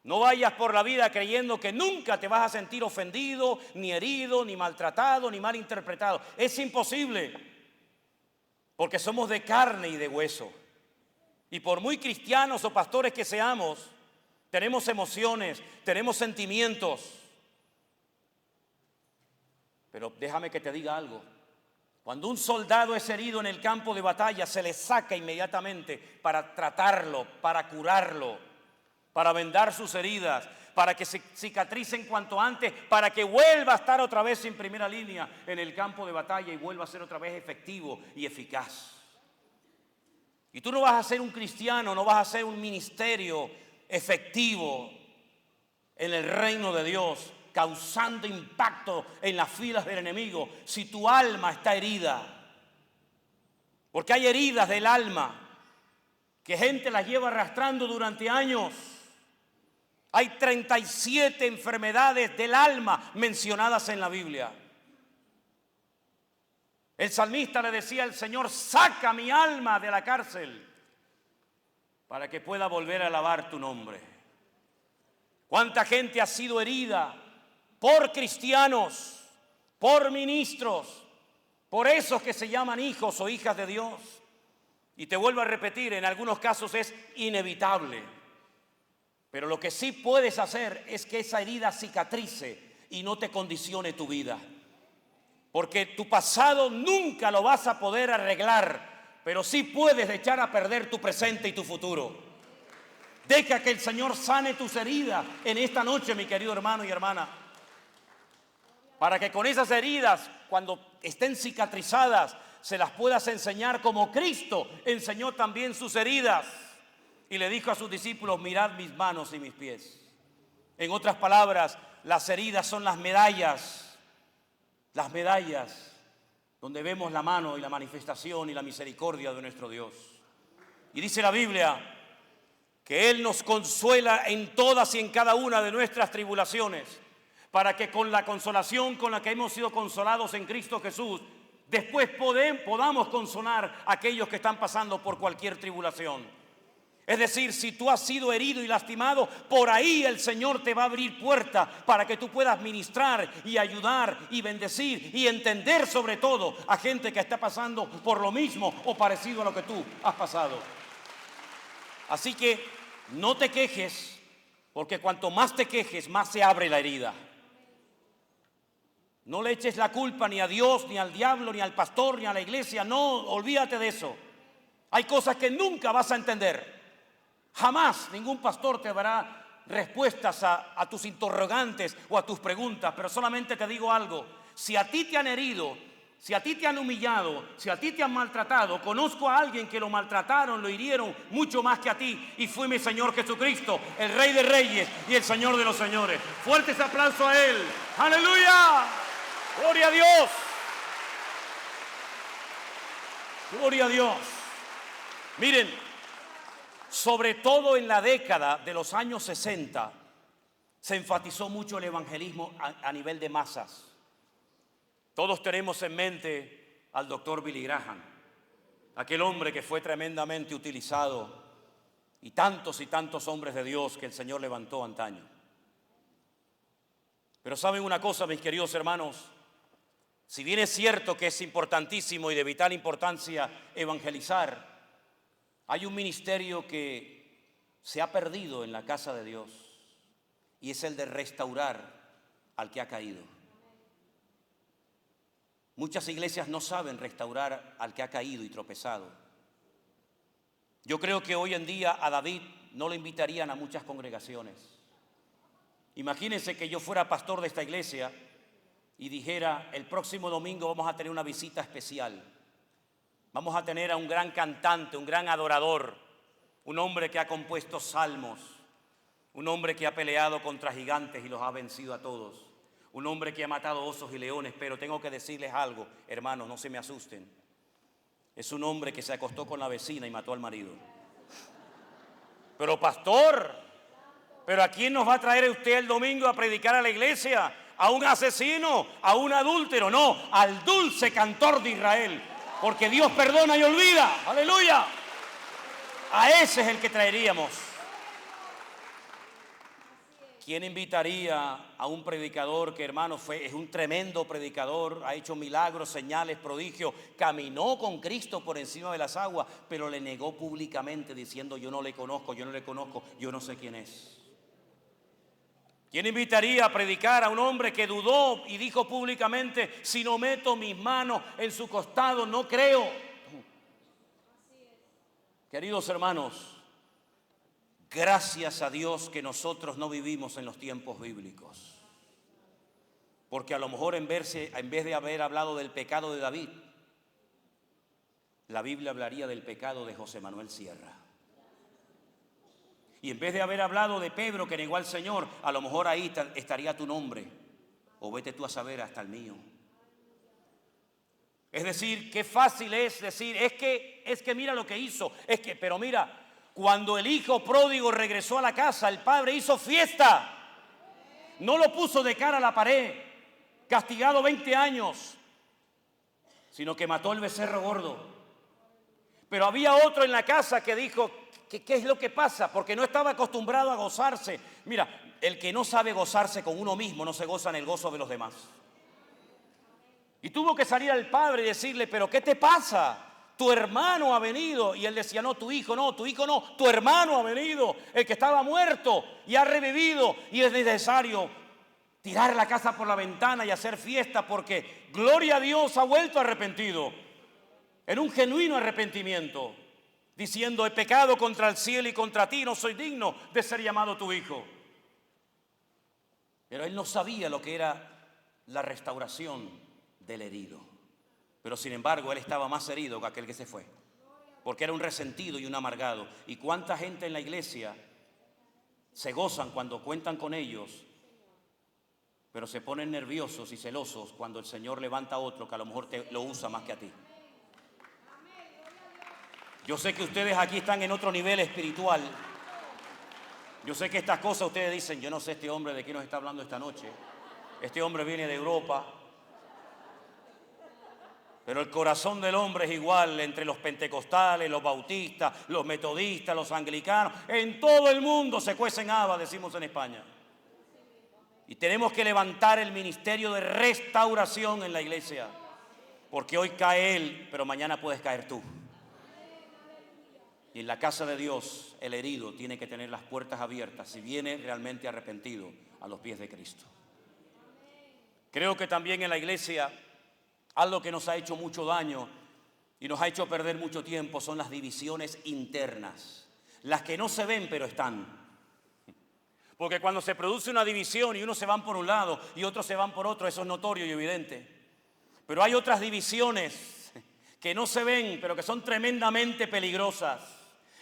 No vayas por la vida creyendo que nunca te vas a sentir ofendido, ni herido, ni maltratado, ni malinterpretado. Es imposible, porque somos de carne y de hueso. Y por muy cristianos o pastores que seamos, tenemos emociones, tenemos sentimientos. Pero déjame que te diga algo. Cuando un soldado es herido en el campo de batalla, se le saca inmediatamente para tratarlo, para curarlo, para vendar sus heridas, para que se cicatricen cuanto antes, para que vuelva a estar otra vez en primera línea en el campo de batalla y vuelva a ser otra vez efectivo y eficaz. Y tú no vas a ser un cristiano, no vas a ser un ministerio efectivo en el reino de Dios, causando impacto en las filas del enemigo, si tu alma está herida. Porque hay heridas del alma que gente las lleva arrastrando durante años. Hay 37 enfermedades del alma mencionadas en la Biblia. El salmista le decía al Señor: saca mi alma de la cárcel para que pueda volver a alabar tu nombre. ¿Cuánta gente ha sido herida por cristianos, por ministros, por esos que se llaman hijos o hijas de Dios? Y te vuelvo a repetir, en algunos casos es inevitable. Pero lo que sí puedes hacer es que esa herida cicatrice y no te condicione tu vida. Porque tu pasado nunca lo vas a poder arreglar, pero sí puedes echar a perder tu presente y tu futuro. Deja que el Señor sane tus heridas en esta noche, mi querido hermano y hermana. Para que con esas heridas, cuando estén cicatrizadas, se las puedas enseñar como Cristo enseñó también sus heridas. Y le dijo a sus discípulos: mirad mis manos y mis pies. En otras palabras, las heridas son las medallas donde vemos la mano y la manifestación y la misericordia de nuestro Dios. Y dice la Biblia que Él nos consuela en todas y en cada una de nuestras tribulaciones, para que con la consolación con la que hemos sido consolados en Cristo Jesús, después podamos consolar a aquellos que están pasando por cualquier tribulación. Es decir, si tú has sido herido y lastimado, por ahí el Señor te va a abrir puertas para que tú puedas ministrar y ayudar y bendecir y entender sobre todo a gente que está pasando por lo mismo o parecido a lo que tú has pasado. Así que no te quejes, porque cuanto más te quejes, más se abre la herida. No le eches la culpa ni a Dios, ni al diablo, ni al pastor, ni a la iglesia. No, olvídate de eso. Hay cosas que nunca vas a entender. Jamás ningún pastor te dará respuestas a tus interrogantes o a tus preguntas, pero solamente te digo algo: si a ti te han herido, si a ti te han humillado, si a ti te han maltratado, conozco a alguien que lo maltrataron, lo hirieron mucho más que a ti, y fue mi Señor Jesucristo, el Rey de Reyes y el Señor de los Señores. Fuertes aplausos a Él. ¡Aleluya! ¡Gloria a Dios! ¡Gloria a Dios! Miren, sobre todo en la década de los años 60, se enfatizó mucho el evangelismo a nivel de masas. Todos tenemos en mente al doctor Billy Graham, aquel hombre que fue tremendamente utilizado, y tantos hombres de Dios que el Señor levantó antaño. Pero ¿saben una cosa, mis queridos hermanos? Si bien es cierto que es importantísimo y de vital importancia evangelizar, Hay un ministerio que se ha perdido en la casa de Dios y es el de restaurar al que ha caído. Muchas iglesias no saben restaurar al que ha caído y tropezado. Yo creo que hoy en día a David no lo invitarían a muchas congregaciones. Imagínense que yo fuera pastor de esta iglesia y dijera: el próximo domingo vamos a tener una visita especial. Vamos a tener a un gran cantante, un gran adorador, un hombre que ha compuesto salmos, un hombre que ha peleado contra gigantes y los ha vencido a todos, un hombre que ha matado osos y leones. Pero tengo que decirles algo, hermanos, no se me asusten. Es un hombre que se acostó con la vecina y mató al marido. Pero pastor, ¿pero a quién nos va a traer usted el domingo a predicar a la iglesia? ¿A un asesino? ¿A un adúltero? No, al dulce cantor de Israel. Porque Dios perdona y olvida. ¡Aleluya! A ese es el que traeríamos. ¿Quién invitaría a un predicador que, hermano, es un tremendo predicador, ha hecho milagros, señales, prodigios, caminó con Cristo por encima de las aguas, pero le negó públicamente diciendo: yo no le conozco, yo no le conozco, yo no sé quién es? ¿Quién invitaría a predicar a un hombre que dudó y dijo públicamente: si no meto mis manos en su costado, no creo? Queridos hermanos, gracias a Dios que nosotros no vivimos en los tiempos bíblicos. Porque a lo mejor en vez de haber hablado del pecado de David, la Biblia hablaría del pecado de José Manuel Sierra. Y en vez de haber hablado de Pedro que negó al Señor, a lo mejor ahí estaría tu nombre. O vete tú a saber, hasta el mío. Es decir, qué fácil es decir: es que mira lo que hizo. Pero mira, cuando el hijo pródigo regresó a la casa, el padre hizo fiesta. No lo puso de cara a la pared, castigado 20 años, sino que mató el becerro gordo. Pero había otro en la casa que dijo: ¿qué es lo que pasa? Porque no estaba acostumbrado a gozarse. Mira, el que no sabe gozarse con uno mismo no se goza en el gozo de los demás. Y tuvo que salir al padre y decirle: ¿pero qué te pasa? Tu hermano ha venido. Y él decía: no, tu hijo no, tu hermano ha venido, el que estaba muerto y ha revivido. Y es necesario tirar la casa por la ventana y hacer fiesta, porque gloria a Dios, ha vuelto arrepentido, en un genuino arrepentimiento, diciendo: he pecado contra el cielo y contra ti, no soy digno de ser llamado tu hijo. Pero él no sabía lo que era la restauración del herido. Pero sin embargo, él estaba más herido que aquel que se fue, porque era un resentido y un amargado. ¿Y cuánta gente en la iglesia se gozan cuando cuentan con ellos, pero se ponen nerviosos y celosos cuando el Señor levanta a otro que a lo mejor lo usa más que a ti? Yo sé que ustedes aquí están en otro nivel espiritual. Yo sé que estas cosas ustedes dicen: yo no sé este hombre de qué nos está hablando esta noche. Este hombre viene de Europa. Pero el corazón del hombre es igual entre los pentecostales, los bautistas, los metodistas, los anglicanos. En todo el mundo se cuecen habas, decimos en España. Y tenemos que levantar el ministerio de restauración en la iglesia. Porque hoy cae él, pero mañana puedes caer tú. Y en la casa de Dios, el herido tiene que tener las puertas abiertas si viene realmente arrepentido a los pies de Cristo. Creo que también en la iglesia algo que nos ha hecho mucho daño y nos ha hecho perder mucho tiempo son las divisiones internas. Las que no se ven, pero están. Porque cuando se produce una división y unos se van por un lado y otros se van por otro, eso es notorio y evidente. Pero hay otras divisiones que no se ven, pero que son tremendamente peligrosas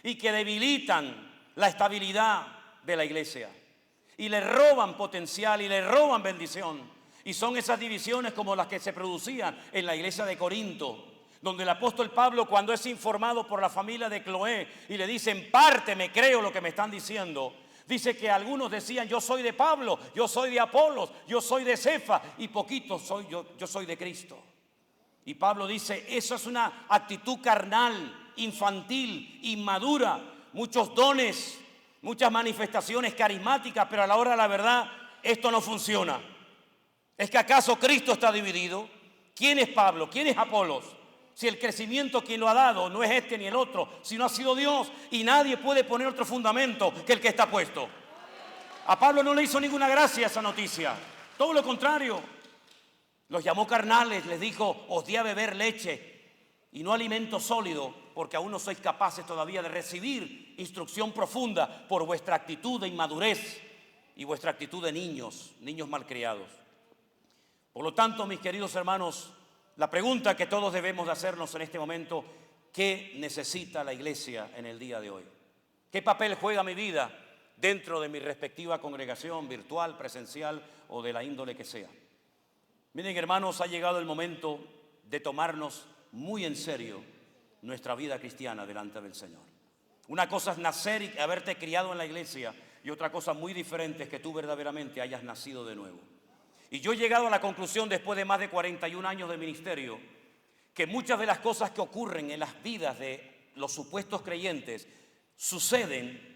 y que debilitan la estabilidad de la iglesia y le roban potencial y le roban bendición. Y son esas divisiones como las que se producían en la iglesia de Corinto, donde el apóstol Pablo, cuando es informado por la familia de Cloé y le dice: en parte me creo lo que me están diciendo, dice que algunos decían: yo soy de Pablo, yo soy de Apolos, yo soy de Cefa, y poquitos soy yo soy de Cristo. Y Pablo dice: eso es una actitud carnal, infantil, inmadura, muchos dones, muchas manifestaciones carismáticas, pero a la hora de la verdad esto no funciona. ¿Es que acaso Cristo está dividido? ¿Quién es Pablo? ¿Quién es Apolos? Si el crecimiento quien lo ha dado no es este ni el otro, sino ha sido Dios, y nadie puede poner otro fundamento que el que está puesto. A Pablo no le hizo ninguna gracia esa noticia, todo lo contrario. Los llamó carnales, les dijo: os di a beber leche y no alimento sólido, porque aún no sois capaces todavía de recibir instrucción profunda por vuestra actitud de inmadurez y vuestra actitud de niños malcriados. Por lo tanto, mis queridos hermanos, la pregunta que todos debemos de hacernos en este momento: ¿qué necesita la iglesia en el día de hoy? ¿Qué papel juega mi vida dentro de mi respectiva congregación virtual, presencial o de la índole que sea? Miren, hermanos, ha llegado el momento de tomarnos muy en serio nuestra vida cristiana delante del Señor. Una cosa es nacer y haberte criado en la iglesia, y otra cosa muy diferente es que tú verdaderamente hayas nacido de nuevo. Y yo he llegado a la conclusión, después de más de 41 años de ministerio, que muchas de las cosas que ocurren en las vidas de los supuestos creyentes suceden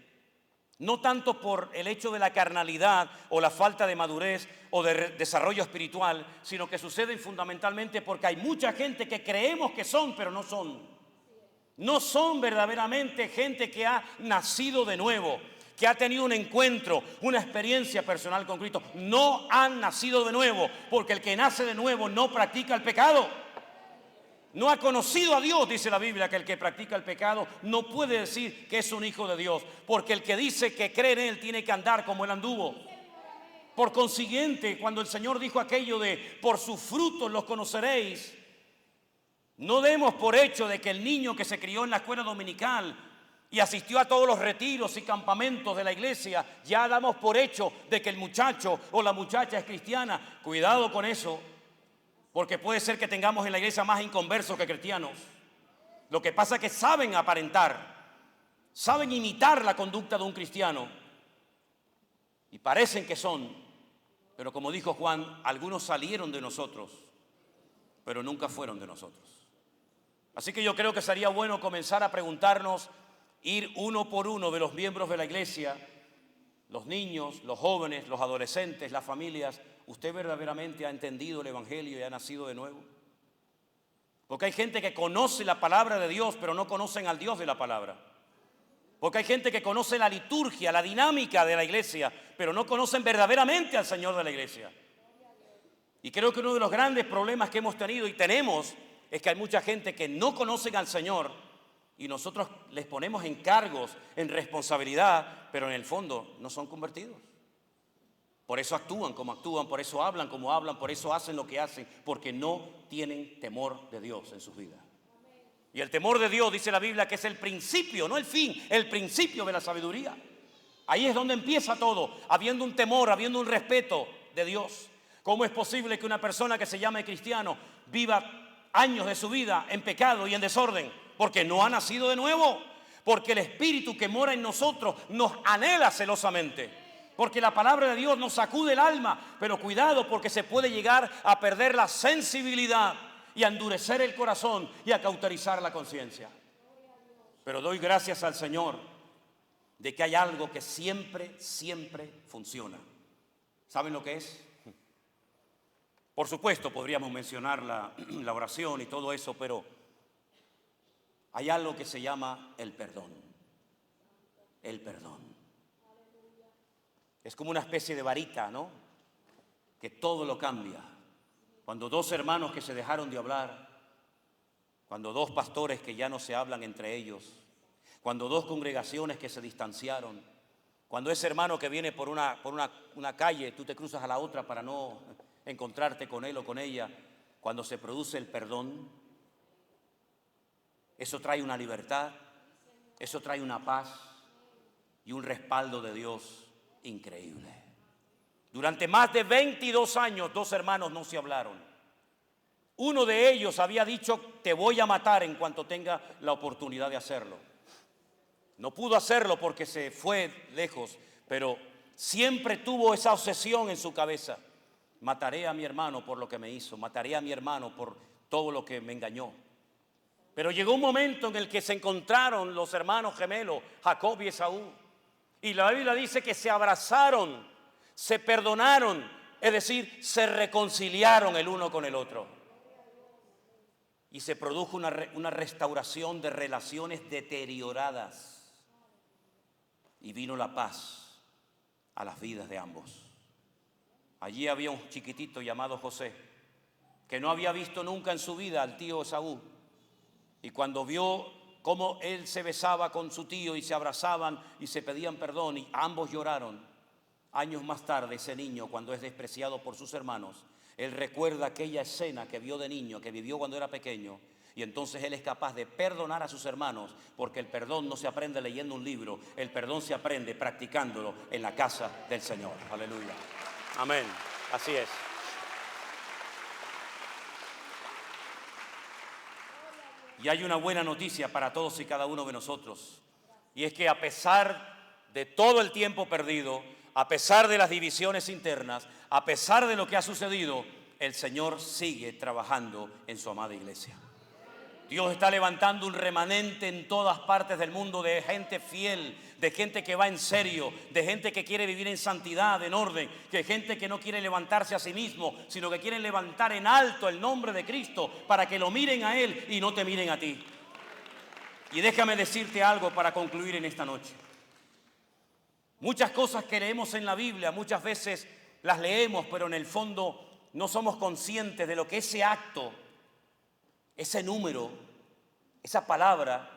no tanto por el hecho de la carnalidad o la falta de madurez o de desarrollo espiritual, sino que suceden fundamentalmente porque hay mucha gente que creemos que son, pero no son. No son verdaderamente gente que ha nacido de nuevo, que ha tenido un encuentro, una experiencia personal con Cristo. No han nacido de nuevo, porque el que nace de nuevo no practica el pecado. No ha conocido a Dios, dice la Biblia, que el que practica el pecado no puede decir que es un hijo de Dios, porque el que dice que cree en Él tiene que andar como Él anduvo. Por consiguiente, cuando el Señor dijo aquello de por sus frutos los conoceréis, no demos por hecho de que el niño que se crió en la escuela dominical y asistió a todos los retiros y campamentos de la iglesia, ya damos por hecho de que el muchacho o la muchacha es cristiana. Cuidado con eso, porque puede ser que tengamos en la iglesia más inconversos que cristianos. Lo que pasa es que saben aparentar, saben imitar la conducta de un cristiano y parecen que son, pero como dijo Juan, algunos salieron de nosotros, pero nunca fueron de nosotros. Así que yo creo que sería bueno comenzar a preguntarnos, ir uno por uno de los miembros de la iglesia, los niños, los jóvenes, los adolescentes, las familias: ¿usted verdaderamente ha entendido el evangelio y ha nacido de nuevo? Porque hay gente que conoce la palabra de Dios, pero no conocen al Dios de la palabra. Porque hay gente que conoce la liturgia, la dinámica de la iglesia, pero no conocen verdaderamente al Señor de la iglesia. Y creo que uno de los grandes problemas que hemos tenido y tenemos es que hay mucha gente que no conocen al Señor y nosotros les ponemos encargos, en responsabilidad, pero en el fondo no son convertidos. Por eso actúan como actúan, por eso hablan como hablan, por eso hacen lo que hacen, porque no tienen temor de Dios en sus vidas. Y el temor de Dios, dice la Biblia, que es el principio, no el fin, el principio de la sabiduría. Ahí es donde empieza todo, habiendo un temor, habiendo un respeto de Dios. ¿Cómo es posible que una persona que se llame cristiano viva años de su vida en pecado y en desorden? Porque no ha nacido de nuevo, porque el Espíritu que mora en nosotros nos anhela celosamente, porque la palabra de Dios nos sacude el alma. Pero cuidado, porque se puede llegar a perder la sensibilidad y a endurecer el corazón y a cauterizar la conciencia. Pero doy gracias al Señor de que hay algo que siempre funciona. ¿Saben lo que es? Por supuesto, podríamos mencionar la oración y todo eso, pero hay algo que se llama el perdón. El perdón. Es como una especie de varita, ¿no? Que todo lo cambia. Cuando dos hermanos que se dejaron de hablar, cuando dos pastores que ya no se hablan entre ellos, cuando dos congregaciones que se distanciaron, cuando ese hermano que viene por una calle, tú te cruzas a la otra para no encontrarte con él o con ella, cuando se produce el perdón, eso trae una libertad, eso trae una paz y un respaldo de Dios increíble. Durante más de 22 años, dos hermanos no se hablaron. Uno de ellos había dicho: te voy a matar en cuanto tenga la oportunidad de hacerlo. No pudo hacerlo porque se fue lejos, pero siempre tuvo esa obsesión en su cabeza: mataré a mi hermano por lo que me hizo, mataré a mi hermano por todo lo que me engañó. Pero llegó un momento en el que se encontraron los hermanos gemelos, Jacob y Esaú, y la Biblia dice que se abrazaron, se perdonaron, es decir, se reconciliaron el uno con el otro. y se produjo una restauración de relaciones deterioradas y vino la paz a las vidas de ambos. Allí había un chiquitito llamado José que no había visto nunca en su vida al tío Esaú, y cuando vio cómo él se besaba con su tío y se abrazaban y se pedían perdón y ambos lloraron, años más tarde ese niño, cuando es despreciado por sus hermanos, él recuerda aquella escena que vio de niño, que vivió cuando era pequeño, y entonces él es capaz de perdonar a sus hermanos, porque el perdón no se aprende leyendo un libro, el perdón se aprende practicándolo en la casa del Señor. Aleluya. Amén. Así es. Y hay una buena noticia para todos y cada uno de nosotros, y es que a pesar de todo el tiempo perdido, a pesar de las divisiones internas, a pesar de lo que ha sucedido, el Señor sigue trabajando en su amada iglesia. Dios está levantando un remanente en todas partes del mundo de gente fiel, de gente que va en serio, de gente que quiere vivir en santidad, en orden, de gente que no quiere levantarse a sí mismo, sino que quiere levantar en alto el nombre de Cristo para que lo miren a Él y no te miren a ti. Y déjame decirte algo para concluir en esta noche. Muchas cosas que leemos en la Biblia, muchas veces las leemos, pero en el fondo no somos conscientes de lo que ese acto, ese número, esa palabra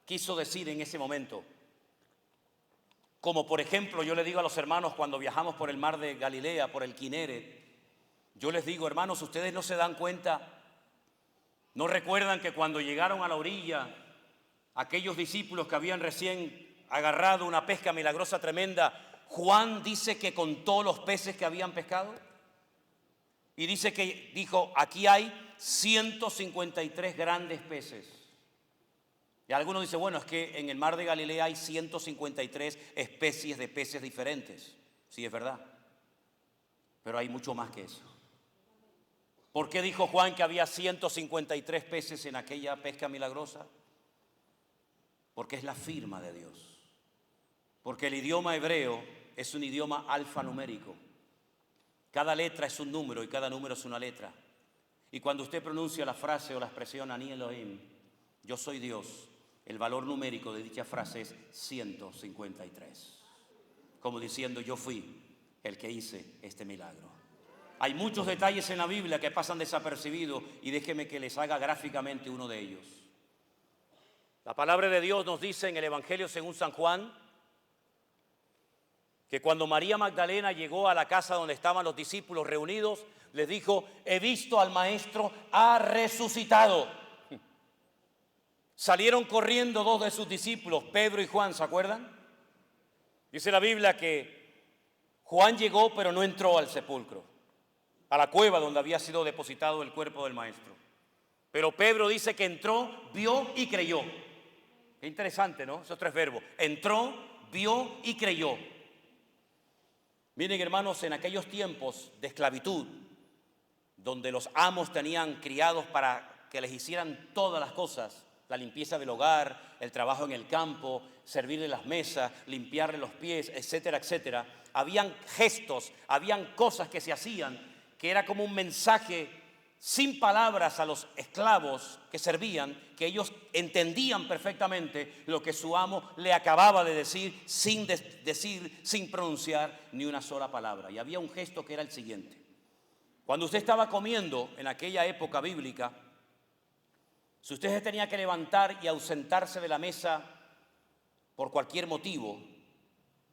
quiso decir en ese momento. Como por ejemplo, yo le digo a los hermanos cuando viajamos por el mar de Galilea, por el Kineret, yo les digo, hermanos, ustedes no se dan cuenta, no recuerdan que cuando llegaron a la orilla, aquellos discípulos que habían recién agarrado una pesca milagrosa tremenda, Juan dice que contó los peces que habían pescado y dice que dijo, aquí hay 153 grandes peces. Y algunos dicen, bueno, es que en el mar de Galilea hay 153 especies de peces diferentes. Sí, es verdad, pero hay mucho más que eso. ¿Por qué dijo Juan que había 153 peces en aquella pesca milagrosa? Porque es la firma de Dios. Porque el idioma hebreo es un idioma alfanumérico. Cada letra es un número y cada número es una letra. Y cuando usted pronuncia la frase o la expresión Ani Elohim, yo soy Dios, el valor numérico de dicha frase es 153. Como diciendo, yo fui el que hice este milagro. Hay muchos detalles en la Biblia que pasan desapercibidos y déjeme que les haga gráficamente uno de ellos. La palabra de Dios nos dice en el Evangelio según San Juan que cuando María Magdalena llegó a la casa donde estaban los discípulos reunidos, les dijo, he visto al Maestro, ha resucitado. Salieron corriendo dos de sus discípulos, Pedro y Juan, ¿se acuerdan? Dice la Biblia que Juan llegó pero no entró al sepulcro, a la cueva donde había sido depositado el cuerpo del Maestro. Pero Pedro dice que entró, vio y creyó. Qué interesante, ¿no? Esos tres verbos. Entró, vio y creyó. Miren, hermanos, en aquellos tiempos de esclavitud, donde los amos tenían criados para que les hicieran todas las cosas, la limpieza del hogar, el trabajo en el campo, servirle las mesas, limpiarle los pies, etcétera, etcétera, habían gestos, habían cosas que se hacían, que era como un mensaje sin palabras a los esclavos que servían, que ellos entendían perfectamente lo que su amo le acababa de decir sin pronunciar ni una sola palabra. Y había un gesto que era el siguiente. Cuando usted estaba comiendo en aquella época bíblica, si usted se tenía que levantar y ausentarse de la mesa por cualquier motivo,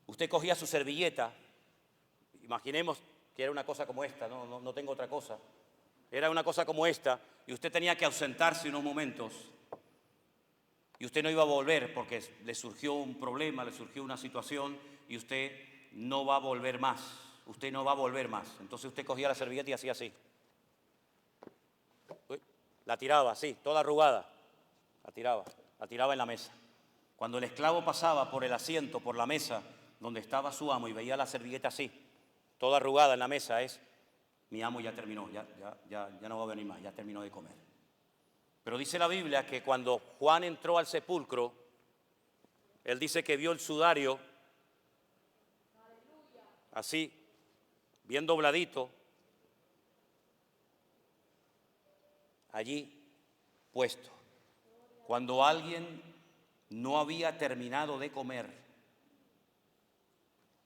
usted cogía su servilleta, imaginemos que era una cosa como esta, no tengo otra cosa. Era una cosa como esta y usted tenía que ausentarse unos momentos y usted no iba a volver porque le surgió un problema, le surgió una situación y usted no va a volver más. Usted no va a volver más. Entonces usted cogía la servilleta y hacía así. La tiraba así, toda arrugada. La tiraba en la mesa. Cuando el esclavo pasaba por el asiento, por la mesa donde estaba su amo y veía la servilleta así, toda arrugada en la mesa, mi amo ya terminó, ya no va a venir más, ya terminó de comer. Pero dice la Biblia que cuando Juan entró al sepulcro, él dice que vio el sudario así, bien dobladito, allí, puesto. Cuando alguien no había terminado de comer,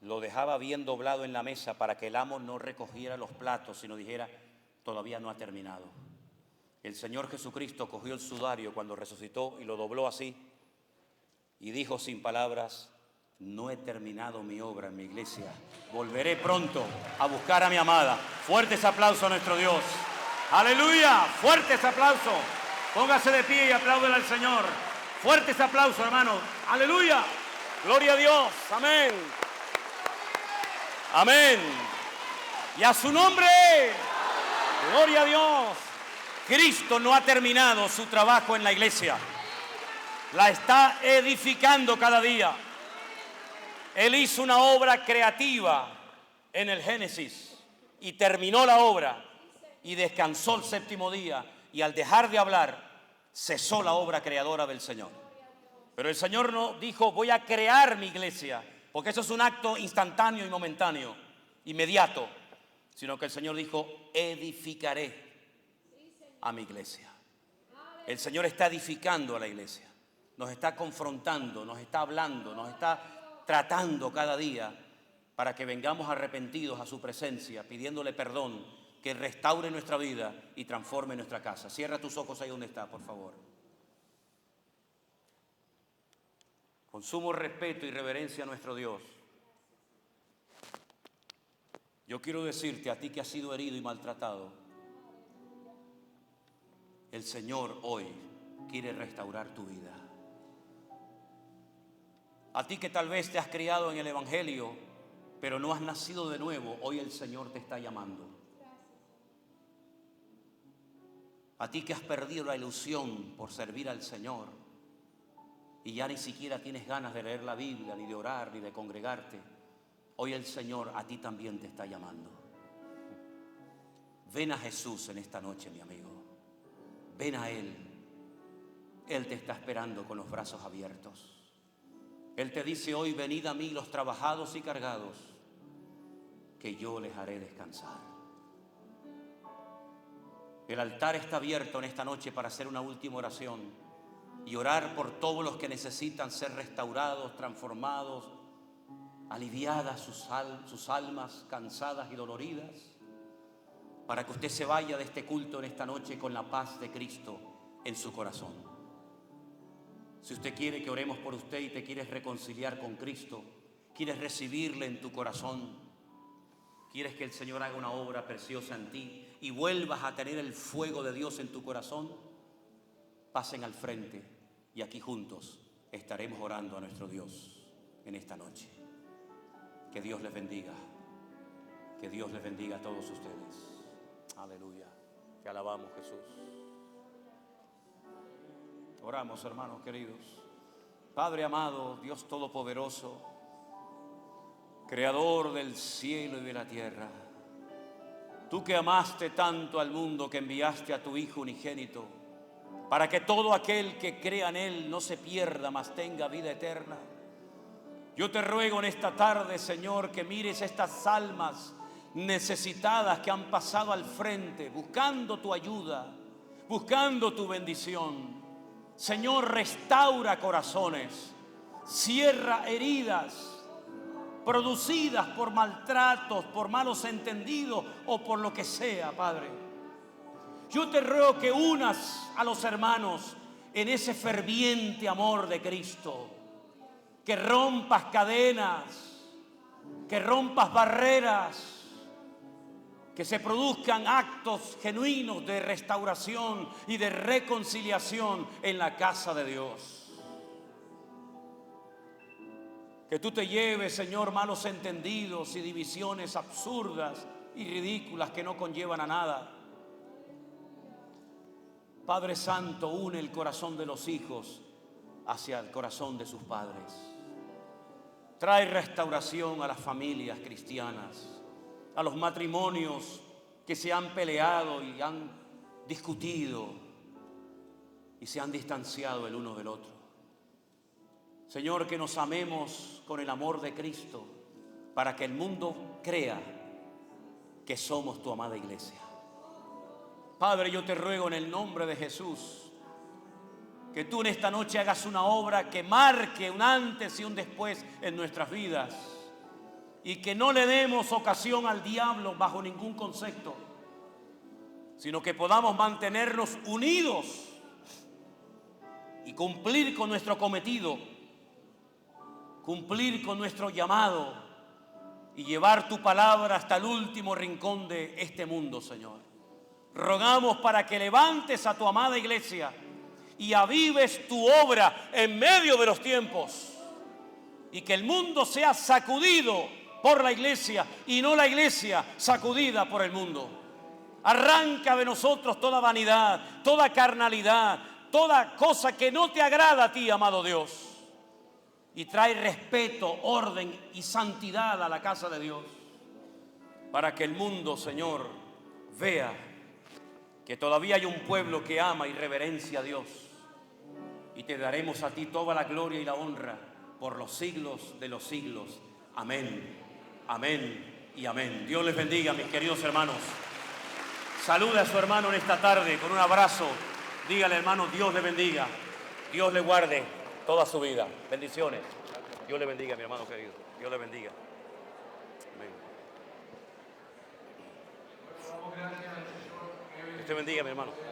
lo dejaba bien doblado en la mesa para que el amo no recogiera los platos, sino dijera, todavía no ha terminado. El Señor Jesucristo cogió el sudario cuando resucitó y lo dobló así y dijo sin palabras, no he terminado mi obra en mi iglesia. Volveré pronto a buscar a mi amada. Fuerte ese aplauso a nuestro Dios. Aleluya, fuerte ese aplauso. Póngase de pie y apláudele al Señor. Fuerte ese aplauso, hermano. Aleluya. Gloria a Dios. Amén. Amén. Y a su nombre. Gloria a Dios. Cristo no ha terminado su trabajo en la iglesia. La está edificando cada día. Él hizo una obra creativa en el Génesis y terminó la obra y descansó el séptimo día y al dejar de hablar cesó la obra creadora del Señor. Pero el Señor no dijo voy a crear mi iglesia, porque eso es un acto instantáneo y momentáneo, inmediato, sino que el Señor dijo edificaré a mi iglesia. El Señor está edificando a la iglesia, nos está confrontando, nos está hablando, nos está tratando cada día para que vengamos arrepentidos a su presencia, pidiéndole perdón, que restaure nuestra vida y transforme nuestra casa. Cierra tus ojos ahí donde está, por favor. Con sumo respeto y reverencia a nuestro Dios, yo quiero decirte a ti que has sido herido y maltratado, el Señor hoy quiere restaurar tu vida. A ti que tal vez te has criado en el Evangelio, pero no has nacido de nuevo, hoy el Señor te está llamando. A ti que has perdido la ilusión por servir al Señor y ya ni siquiera tienes ganas de leer la Biblia, ni de orar, ni de congregarte, hoy el Señor a ti también te está llamando. Ven a Jesús en esta noche, mi amigo. Ven a Él. Él te está esperando con los brazos abiertos. Él te dice hoy, venid a mí los trabajados y cargados, que yo les haré descansar. El altar está abierto en esta noche para hacer una última oración y orar por todos los que necesitan ser restaurados, transformados, aliviadas sus almas cansadas y doloridas, para que usted se vaya de este culto en esta noche con la paz de Cristo en su corazón. Si usted quiere que oremos por usted y te quieres reconciliar con Cristo, quieres recibirle en tu corazón, quieres que el Señor haga una obra preciosa en ti y vuelvas a tener el fuego de Dios en tu corazón, pasen al frente y aquí juntos estaremos orando a nuestro Dios en esta noche. Que Dios les bendiga. Que Dios les bendiga a todos ustedes. Aleluya. Te alabamos, Jesús. Oramos, hermanos queridos. Padre amado, Dios todopoderoso, creador del cielo y de la tierra, tú que amaste tanto al mundo que enviaste a tu Hijo unigénito, para que todo aquel que crea en Él no se pierda, mas tenga vida eterna. Yo te ruego en esta tarde, Señor, que mires estas almas necesitadas que han pasado al frente, buscando tu ayuda, buscando tu bendición. Señor, restaura corazones, cierra heridas producidas por maltratos, por malos entendidos o por lo que sea, Padre. Yo te ruego que unas a los hermanos en ese ferviente amor de Cristo, que rompas cadenas, que rompas barreras, que se produzcan actos genuinos de restauración y de reconciliación en la casa de Dios. Que tú te lleves, Señor, malos entendidos y divisiones absurdas y ridículas que no conllevan a nada. Padre Santo, une el corazón de los hijos hacia el corazón de sus padres. Trae restauración a las familias cristianas, a los matrimonios que se han peleado y han discutido y se han distanciado el uno del otro. Señor, que nos amemos con el amor de Cristo para que el mundo crea que somos tu amada iglesia. Padre, yo te ruego en el nombre de Jesús Que tú en esta noche hagas una obra que marque un antes y un después en nuestras vidas. Y que no le demos ocasión al diablo bajo ningún concepto, sino que podamos mantenernos unidos y cumplir con nuestro cometido, cumplir con nuestro llamado y llevar tu palabra hasta el último rincón de este mundo, Señor. Rogamos para que levantes a tu amada iglesia y avives tu obra en medio de los tiempos, y que el mundo sea sacudido por la iglesia y no la iglesia sacudida por el mundo. Arranca de nosotros toda vanidad, toda carnalidad, toda cosa que no te agrada a ti, amado Dios. Y trae respeto, orden y santidad a la casa de Dios, para que el mundo, Señor, vea que todavía hay un pueblo que ama y reverencia a Dios. Y te daremos a ti toda la gloria y la honra por los siglos de los siglos. Amén, amén y amén. Dios les bendiga, mis queridos hermanos. Salude a su hermano en esta tarde con un abrazo. Dígale, hermano, Dios le bendiga. Dios le guarde toda su vida. Bendiciones. Dios le bendiga, mi hermano querido. Dios le bendiga. Amén. Dios te bendiga, mi hermano.